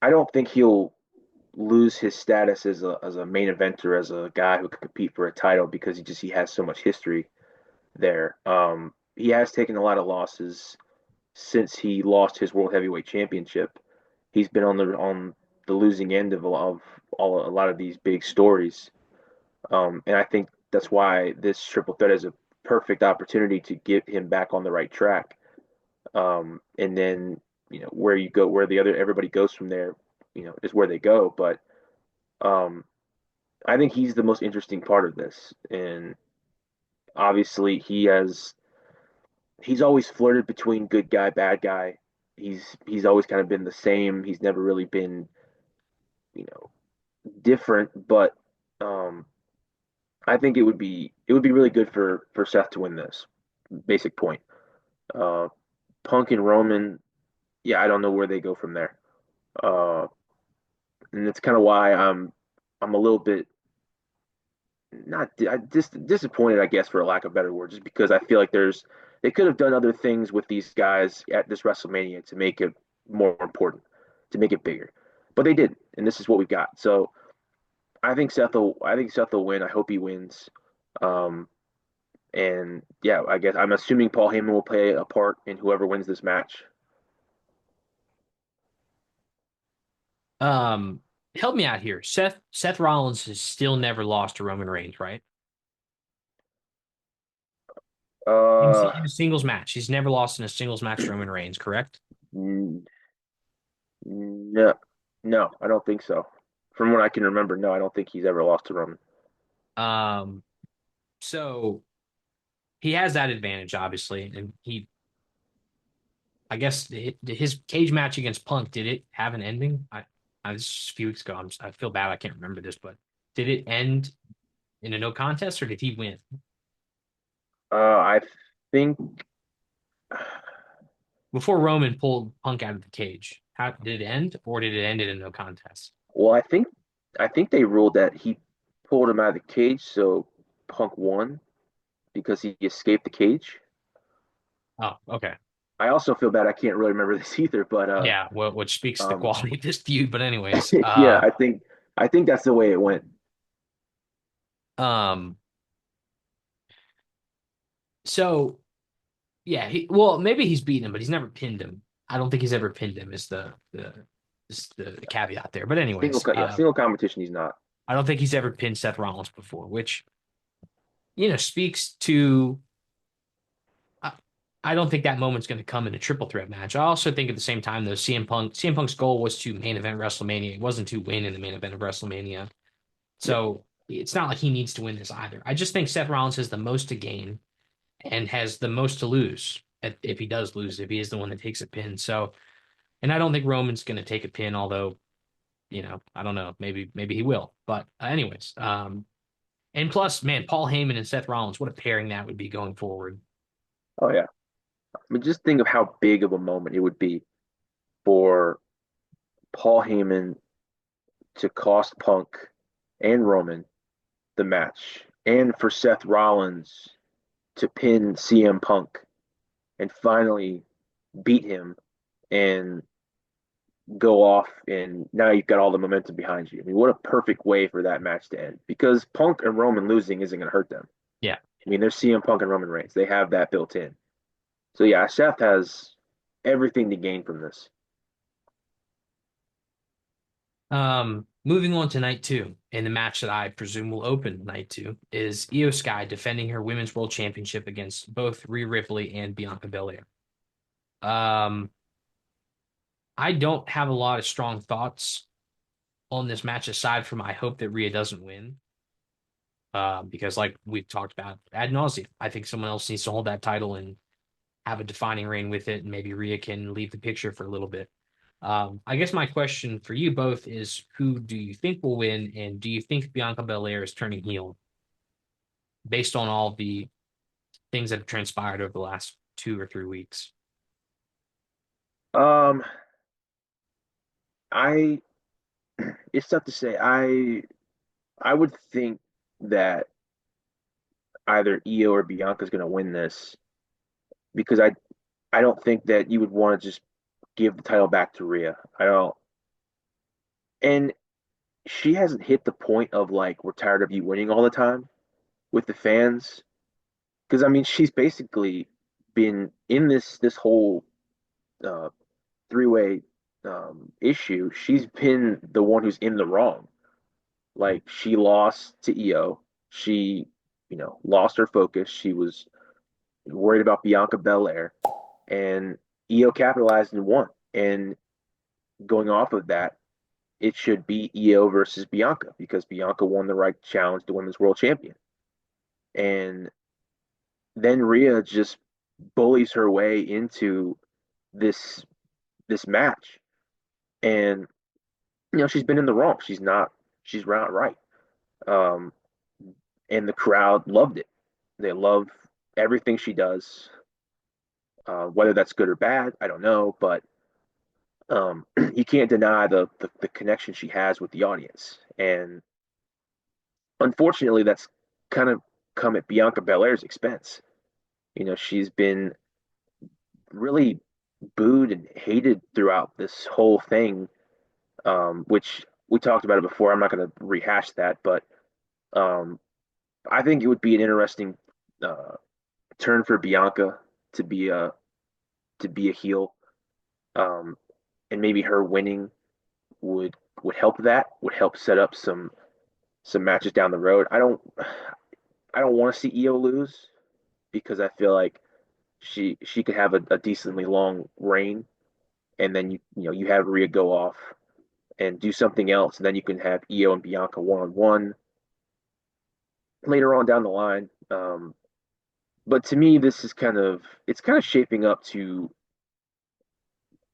I don't think he'll lose his status as a main eventer, as a guy who could compete for a title because he has so much history there. He has taken a lot of losses since he lost his world heavyweight championship. He's been on the losing end of a lot of these big stories, and I think that's why this triple threat is a perfect opportunity to get him back on the right track. And then where you go, where the other everybody goes from there, is where they go. But um, I think he's the most interesting part of this, and obviously he's always flirted between good guy, bad guy. He's always kind of been the same. He's never really been you know different, but um, I think it would be really good for Seth to win this. Basic point. Uh, Punk and Roman, yeah, I don't know where they go from there. Uh, and that's kind of why I'm a little bit not just disappointed, I guess, for a lack of a better word, just because I feel like they could have done other things with these guys at this WrestleMania to make it more important, to make it bigger, but they didn't, and this is what we got. So I think Seth will win. I hope he wins. Um, and yeah, I guess I'm assuming Paul Heyman will play a part in whoever wins this match. Um, Help me out here. Seth Rollins has still never lost to Roman Reigns, right? Uh, In a singles match. He's never lost in a singles match to Roman Reigns, correct? n- no, no, I don't think so. From what I can remember, no, I don't think he's ever lost to Roman. Um, so he has that advantage, obviously, and I guess his cage match against Punk, did it have an ending? This is a few weeks ago. I feel bad I can't remember this, but did it end in a no contest or did he win? I think, Before Roman pulled Punk out of the cage, how did it end, or did it end in a no contest? well, I think they ruled that he pulled him out of the cage, so Punk won because he escaped the cage. Oh, okay. I also feel bad I can't really remember this either, but Yeah, well, which speaks to the um, quality of this feud. But anyways, yeah, I think that's the way it went. um, so yeah, well, maybe he's beaten him, but he's never pinned him. I don't think he's ever pinned him. Is the caveat there. But anyways, Yeah, single competition he's not. I don't think he's ever pinned Seth Rollins before, which speaks to. I, I don't think that moment's going to come in a triple threat match. I also think at the same time, though, CM Punk's goal was to main event WrestleMania. It wasn't to win in the main event of WrestleMania. Yeah. So it's not like he needs to win this either. I just think Seth Rollins has the most to gain and has the most to lose if he does lose, if he is the one that takes a pin. So, and I don't think Roman's going to take a pin, although, I don't know, maybe he will. But anyways, and plus, man, Paul Heyman and Seth Rollins, what a pairing that would be going forward. Oh yeah. I mean, just think of how big of a moment it would be for Paul Heyman to cost Punk and Roman the match and for Seth Rollins to pin CM Punk and finally beat him and go off, and now you've got all the momentum behind you. I mean, what a perfect way for that match to end, because Punk and Roman losing isn't going to hurt them. Yeah. I mean, there's CM Punk and Roman Reigns. They have that built in. So yeah, Seth has everything to gain from this. Moving on to night two, and the match that I presume will open night two is Io Sky defending her Women's World Championship against both Rhea Ripley and Bianca Belair. Um, I don't have a lot of strong thoughts on this match aside from I hope that Rhea doesn't win. Because like we've talked about ad nauseum, I think someone else needs to hold that title and have a defining reign with it, and maybe Rhea can leave the picture for a little bit. I guess my question for you both is who do you think will win, and do you think Bianca Belair is turning heel based on all the things that have transpired over the last 2 or 3 weeks? Um, I it's tough to say. I would think that either Io or Bianca is going to win this, because I don't think that you would want to just give the title back to Rhea. I don't, and she hasn't hit the point of like we're tired of you winning all the time with the fans, because I mean she's basically been in this whole uh, three-way issue. She's been the one who's in the wrong. Like she lost to Io. She, lost her focus. She was worried about Bianca Belair, and Io capitalized and won. And going off of that, it should be Io versus Bianca, because Bianca won the right challenge to women's world champion. And then Rhea just bullies her way into this this match. And she's been in the wrong. She's not right. Um, and the crowd loved it. They love everything she does. Whether that's good or bad, I don't know, but you can't deny the connection she has with the audience. And unfortunately, that's kind of come at Bianca Belair's expense. She's been really booed and hated throughout this whole thing, which we talked about it before. I'm not going to rehash that, but um, I think it would be an interesting uh, turn for Bianca to be a heel, um, and maybe her winning would would help set up some matches down the road. I don't want to see Io lose, because I feel like she could have a decently long reign, and then you have Rhea go off and do something else, and then you can have Io and Bianca one on one later on down the line. But to me, this is it's kind of shaping up to,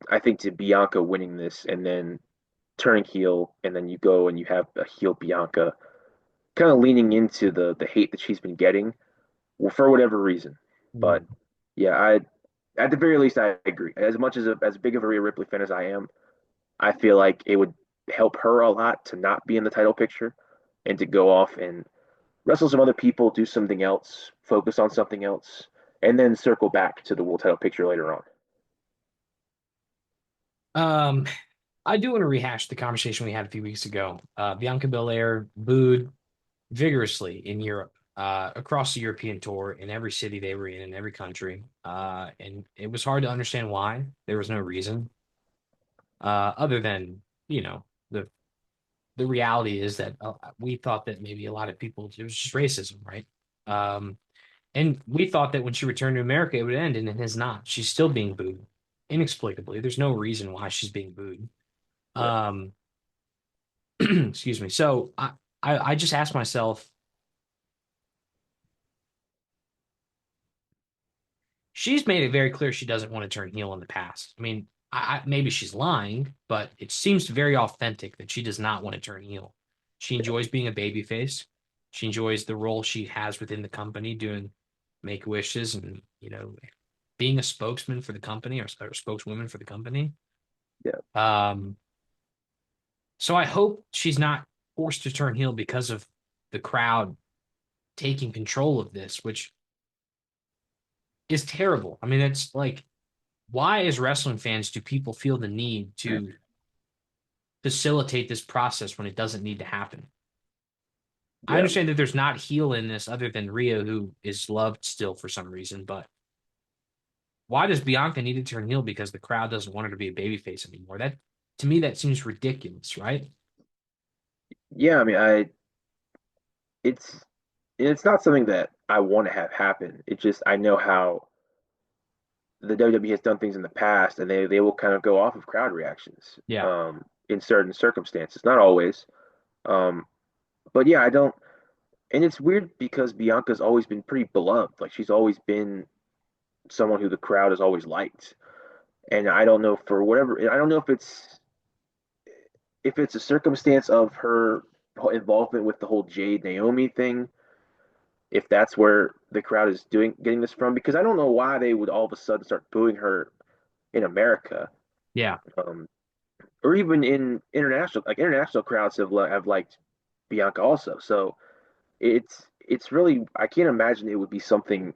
I think, to Bianca winning this and then turning heel, and then you go and you have a heel Bianca kind of leaning into the hate that she's been getting, well, for whatever reason. But yeah, I at the very least I agree. As much as big of a Rhea Ripley fan as I am, I feel like it would help her a lot to not be in the title picture and to go off and wrestle some other people, do something else, focus on something else, and then circle back to the world title picture later on. Um, I do want to rehash the conversation we had a few weeks ago. Bianca Belair booed vigorously in Europe, across the European tour, in every city they were in every country. And it was hard to understand why. There was no reason, other than, you know, the reality is that we thought that maybe a lot of people, it was just racism, right? Um, and we thought that when she returned to America, it would end, and it has not. She's still being booed inexplicably. There's no reason why she's being booed. Yeah. Um, excuse me. So I just asked myself, she's made it very clear she doesn't want to turn heel in the past. I mean, maybe she's lying, but it seems very authentic that she does not want to turn heel. She enjoys being a babyface. She enjoys the role she has within the company, doing make wishes and, being a spokesman for the company, or spokeswoman for the company. Yeah. So I hope she's not forced to turn heel because of the crowd taking control of this, which is terrible. I mean, it's like, why, as wrestling fans, do people feel the need to facilitate this process when it doesn't need to happen? I Yeah. understand that there's not heel in this other than Rhea, who is loved still for some reason, but why does Bianca need to turn heel because the crowd doesn't want her to be a babyface anymore? That to me, that seems ridiculous, right? Yeah, I mean, it's it's not something that I want to have happen. It just I know how the WWE has done things in the past, and they will kind of go off of crowd reactions Yeah. in certain circumstances, not always. Um, but yeah, I don't. And it's weird because Bianca's always been pretty beloved. Like she's always been someone who the crowd has always liked. And I don't know for whatever. I don't know if it's a circumstance of her involvement with the whole Jade Naomi thing, if that's where the crowd is doing getting this from, because I don't know why they would all of a sudden start booing her in America, Yeah. um, or even in international. Like international crowds have liked Bianca also. So it's really I can't imagine it would be something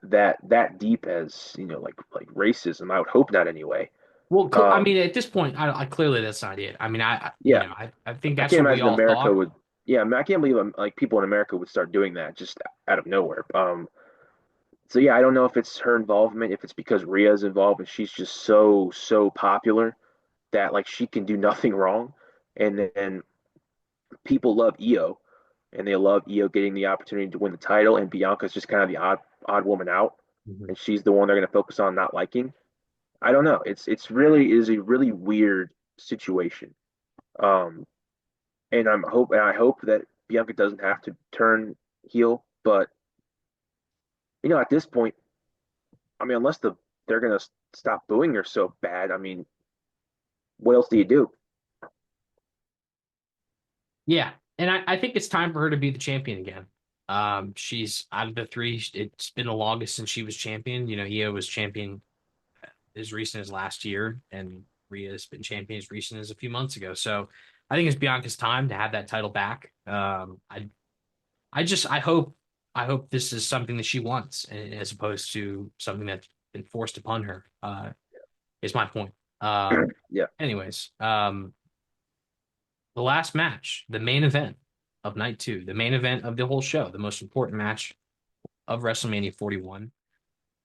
that deep as like racism. I would hope not anyway. Well, I Um, mean, at this point, I clearly that's not it. I mean, yeah, I think I that's can't what we imagine all America thought. would. Yeah, I mean, I can't believe like people in America would start doing that just out of nowhere. So yeah, I don't know if it's her involvement, if it's because Rhea's involved and she's just so popular that like she can do nothing wrong, and then people love Io, and they love Io getting the opportunity to win the title, and Bianca's just kind of the odd woman out, Mhm. and she's the one they're going to focus on not liking. I don't know. It's really is a really weird situation. Um, and I hope that Bianca doesn't have to turn heel, but at this point, I mean, unless they're gonna stop booing her so bad, I mean, what else do you do? Yeah, and I think it's time for her to be the champion again. She's out of the three. It's been the longest since she was champion. You know, Io was champion as recent as last year, and Rhea has been champion as recent as a few months ago. So I think it's Bianca's time to have that title back. I hope this is something that she wants, as opposed to something that's been forced upon her. Is my point. Yeah, Anyways, the last match, the main event of night two, the main event of the whole show, the most important match of WrestleMania 41.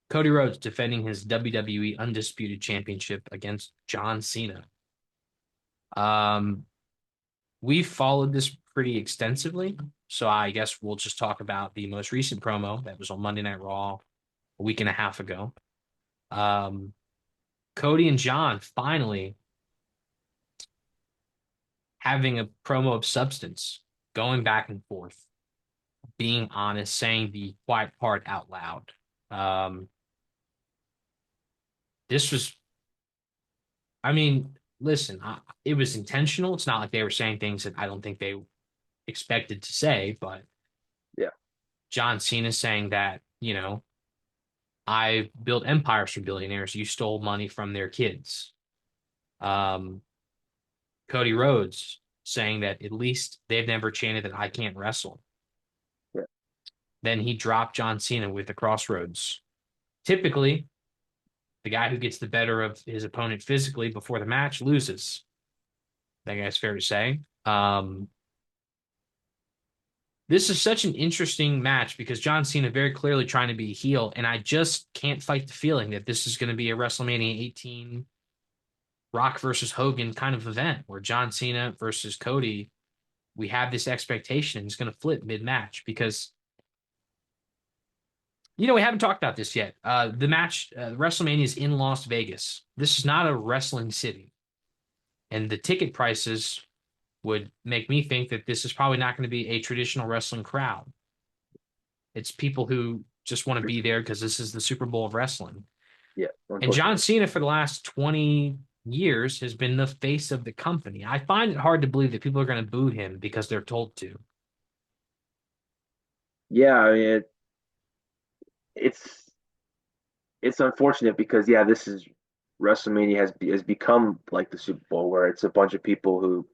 Cody Rhodes defending his WWE Undisputed Championship against John Cena. Um, we followed this pretty extensively, so I guess we'll just talk about the most recent promo that was on Monday Night Raw a week and a half ago. Um, Cody and John finally having a promo of substance, going back and forth, being honest, saying the quiet part out loud. Um, this was, I mean, listen, it was intentional. It's not like they were saying things that I don't think they expected to say, but yeah, John Cena saying that, I built empires for billionaires. You stole money from their kids. Um, Cody Rhodes saying that at least they've never chanted that I can't wrestle. yeah, Then he dropped John Cena with the crossroads. Typically, the guy who gets the better of his opponent physically before the match loses. I think that's fair to say. This is such an interesting match because John Cena very clearly trying to be a heel, and I just can't fight the feeling that this is going to be a WrestleMania 18 Rock versus Hogan kind of event where John Cena versus Cody, we have this expectation it's going to flip mid-match because we haven't talked about this yet. The match, WrestleMania is in Las Vegas. This is not a wrestling city, and the ticket prices would make me think that this is probably not going to be a traditional wrestling crowd. It's people who just want to be there because this is the Super Bowl of wrestling. yeah. And John Unfortunately, Cena for the last 20 years has been the face of the company. I find it hard to believe that people are going to boo him because they're told to. yeah. I mean, it's it's unfortunate because yeah, this is WrestleMania has become like the Super Bowl where it's a bunch of people who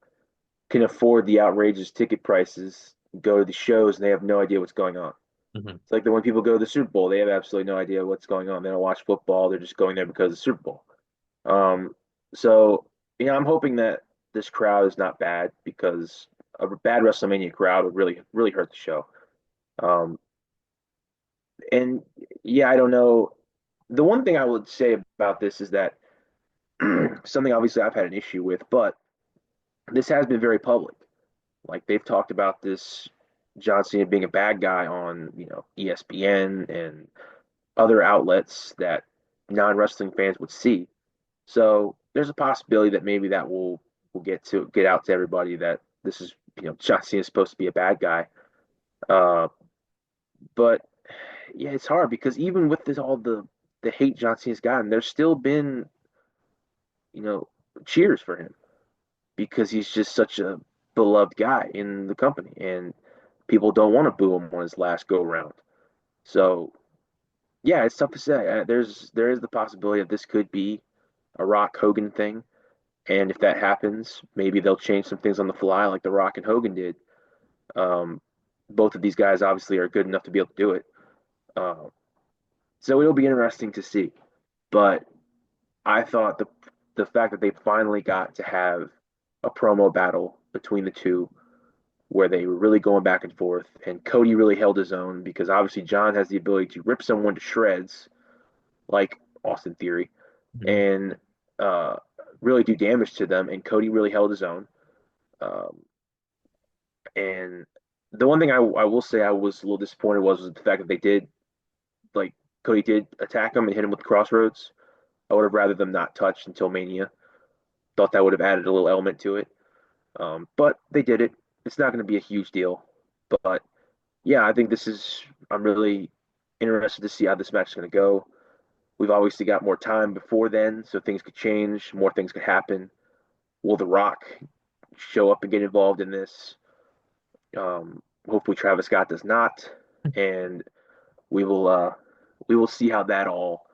can afford the outrageous ticket prices go to the shows and they have no idea what's going on. Mhm. It's like when people go to the Super Bowl, they have absolutely no idea what's going on. They don't watch football. They're just going there because of the Super Bowl. Um, so I'm hoping that this crowd is not bad because a bad WrestleMania crowd would really, really hurt the show. Um, and yeah, I don't know. The one thing I would say about this is that something obviously I've had an issue with, but this has been very public. Like they've talked about this John Cena being a bad guy on, ESPN and other outlets that non-wrestling fans would see. So there's a possibility that maybe that will get out to everybody that this is, John Cena is supposed to be a bad guy. Uh, but yeah, it's hard because even with this all the hate John Cena's gotten, there's still been, you know, cheers for him because he's just such a beloved guy in the company, and people don't want to boo him on his last go round. So yeah, it's tough to say. There is the possibility that this could be a Rock Hogan thing, and if that happens, maybe they'll change some things on the fly, like the Rock and Hogan did. Um, both of these guys obviously are good enough to be able to do it. Uh, so it'll be interesting to see. But I thought the fact that they finally got to have a promo battle between the two where they were really going back and forth, and Cody really held his own because obviously John has the ability to rip someone to shreds, like Austin Theory, Mhm. and uh, really do damage to them. And Cody really held his own. Um, and the one thing I will say I was a little disappointed was the fact that they did like Cody did attack him and hit him with the crossroads. I would have rather them not touch until Mania. Thought that would have added a little element to it. But they did it. It's not going to be a huge deal. But yeah, I think this is. I'm really interested to see how this match is going to go. We've obviously got more time before then, so things could change. More things could happen. Will The Rock show up and get involved in this? Hopefully, Travis Scott does not, and we will. We will see how that all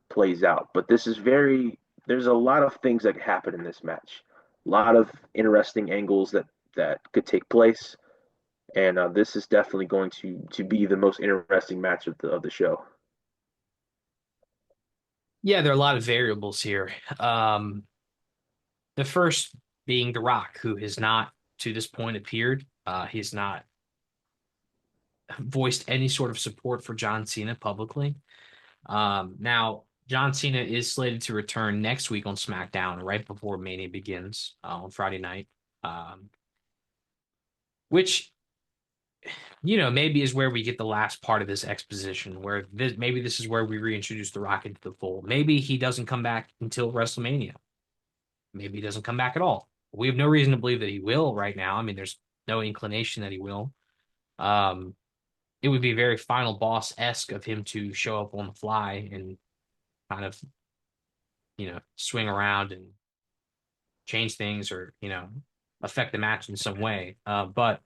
plays out. But this is very. There's a lot of things that happen in this match. A lot of interesting angles that could take place, and this is definitely going to be the most interesting match of the show. Yeah, there are a lot of variables here. The first being The Rock, who has not to this point appeared. He's not voiced any sort of support for John Cena publicly. Now, John Cena is slated to return next week on SmackDown, right before Mania begins on Friday night, um, which maybe is where we get the last part of this exposition, where maybe this is where we reintroduce The Rock into the fold. Maybe he doesn't come back until WrestleMania. Maybe he doesn't come back at all. We have no reason to believe that he will right now. I mean, there's no inclination that he will. Um, it would be very Final Boss-esque of him to show up on the fly and kind of, swing around and change things or, affect the match in some way. But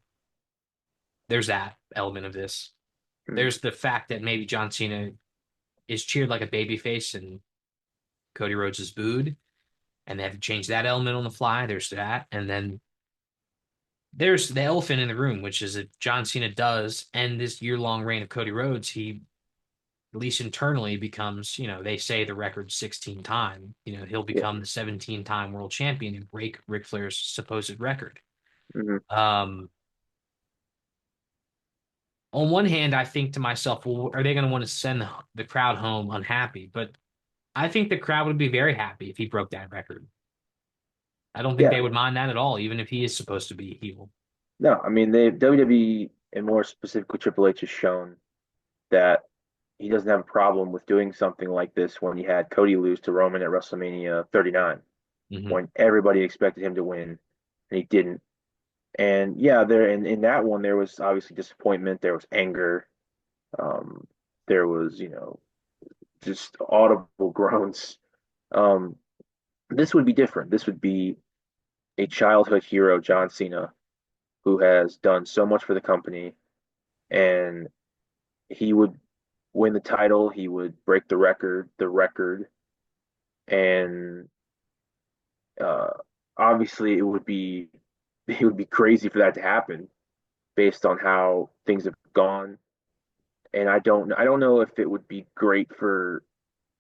there's that element of this. Mm-hmm. There's the fact that maybe John Cena is cheered like a babyface and Cody Rhodes is booed, and they have to change that element on the fly. There's that. And then there's the elephant in the room, which is if John Cena does end this year-long reign of Cody Rhodes, he at least internally becomes, they say the record 16 time. He'll Yeah. become the 17-time world champion and break Ric Flair's supposed record. Mm-hmm. Um, on one hand, I think to myself, well, are they going to want to send the crowd home unhappy? But I think the crowd would be very happy if he broke that record. I don't think Yeah. they would mind that at all, even if he is supposed to be a heel. No, I mean they WWE and more specifically Triple H has shown that he doesn't have a problem with doing something like this when he had Cody lose to Roman at WrestleMania 39, Hmm. when everybody expected him to win and he didn't. And yeah, there in that one there was obviously disappointment, there was anger, um, there was, just audible groans. Um, this would be different. This would be a childhood hero, John Cena, who has done so much for the company, and he would win the title, he would break the record, and uh, obviously it would be crazy for that to happen. based on how things have gone. And I don't know if it would be great for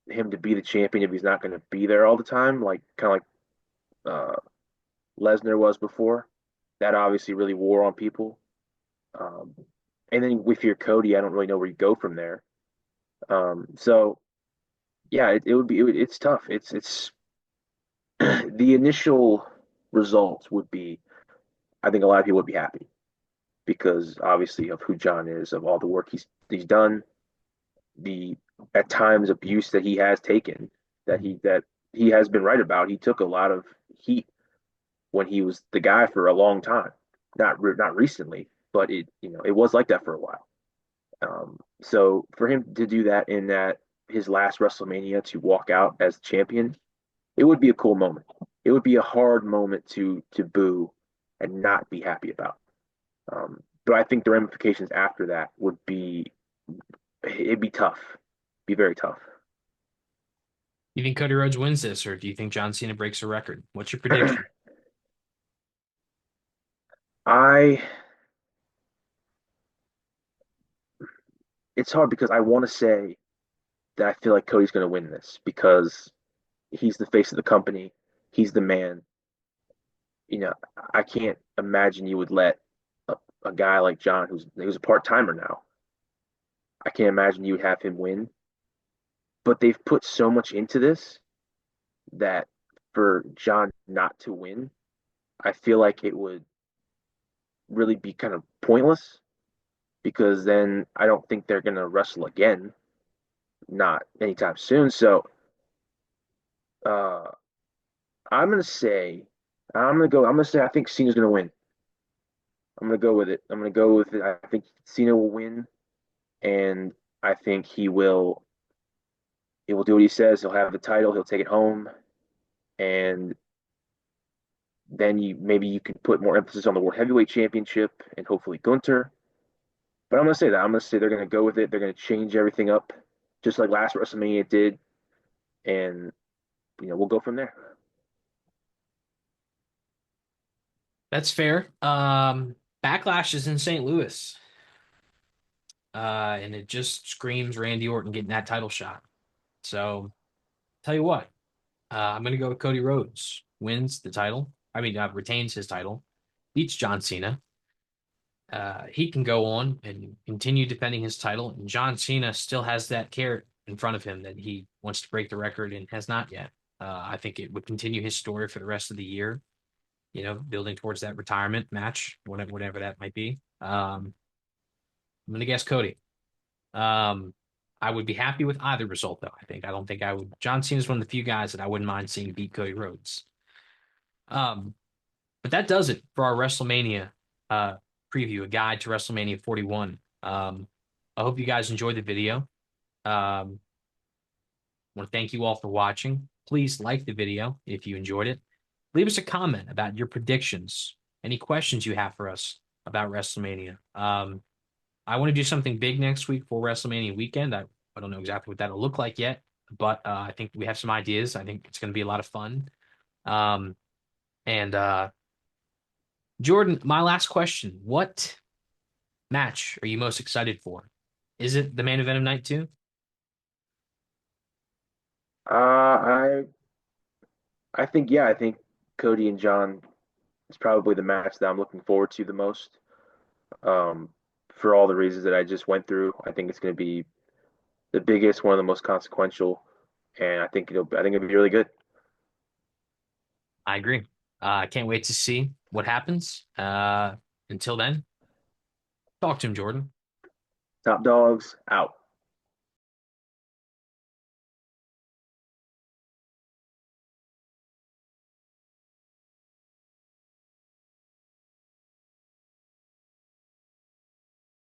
him to be the champion if he's not going to be there all the time, like kind of like Lesnar was before. That obviously really wore on people. Um, and then with your Cody, I don't really know where you go from there. So yeah, it's tough. It's the initial results would be, I think a lot of people would be happy because obviously of who John is, of all the work he's done, the at times abuse that he has taken, that he has been right about. He took a lot of heat when he was the guy for a long time, not recently, but it was like that for a while. So for him to do that in that his last WrestleMania to walk out as champion, it would be a cool moment. It would be a hard moment to boo and not be happy about. But I think the ramifications after that would be it'd be tough, be very tough. You think Cody Rhodes wins this, or do you think John Cena breaks a record? What's your prediction? I It's hard because I want to say that I feel like Cody's going to win this because he's the face of the company, he's the man. I can't imagine you would let a guy like John, who's a part timer now. I can't imagine you would have him win. But they've put so much into this that for John not to win, I feel like it would really be kind of pointless because then I don't think they're going to wrestle again, not anytime soon. So uh, I'm going to say, I'm going to say I think Cena's going to win. I'm going to go with it. I'm going to go with it. I think Cena will win, and I think he will do what he says. He'll have the title. He'll take it home, and then maybe you can put more emphasis on the World Heavyweight Championship and hopefully Gunther. But I'm gonna say that. I'm gonna say they're gonna go with it. They're gonna change everything up, just like last WrestleMania did, and we'll go from there. That's fair. Backlash is in St. Louis, and it just screams Randy Orton getting that title shot. So, tell you what, I'm going to go with Cody Rhodes. Wins the title. I mean, retains his title, beats John Cena. He can go on and continue defending his title, and John Cena still has that carrot in front of him that he wants to break the record and has not yet. I think it would continue his story for the rest of the year, building towards that retirement match, whatever that might be. I'm going to guess Cody. Um, I would be happy with either result, though. I don't think I would. John Cena is one of the few guys that I wouldn't mind seeing beat Cody Rhodes. Um, but that does it for our WrestleMania uh, preview, a guide to WrestleMania 41. I hope you guys enjoyed the video. I want to thank you all for watching. Please like the video if you enjoyed it. Leave us a comment about your predictions, any questions you have for us about WrestleMania. I want to do something big next week for WrestleMania weekend. I don't know exactly what that'll look like yet, but I think we have some ideas. I think it's going to be a lot of fun. Um, and Jordan, my last question: what match are you most excited for? Is it the main event of night two? I think yeah, I think Cody and John is probably the match that I'm looking forward to the most. Um, for all the reasons that I just went through, I think it's going to be the biggest, one of the most consequential, and I think it'll be really good. I agree. I can't wait to see what happens. Until then, talk to him, Jordan. Top dogs out.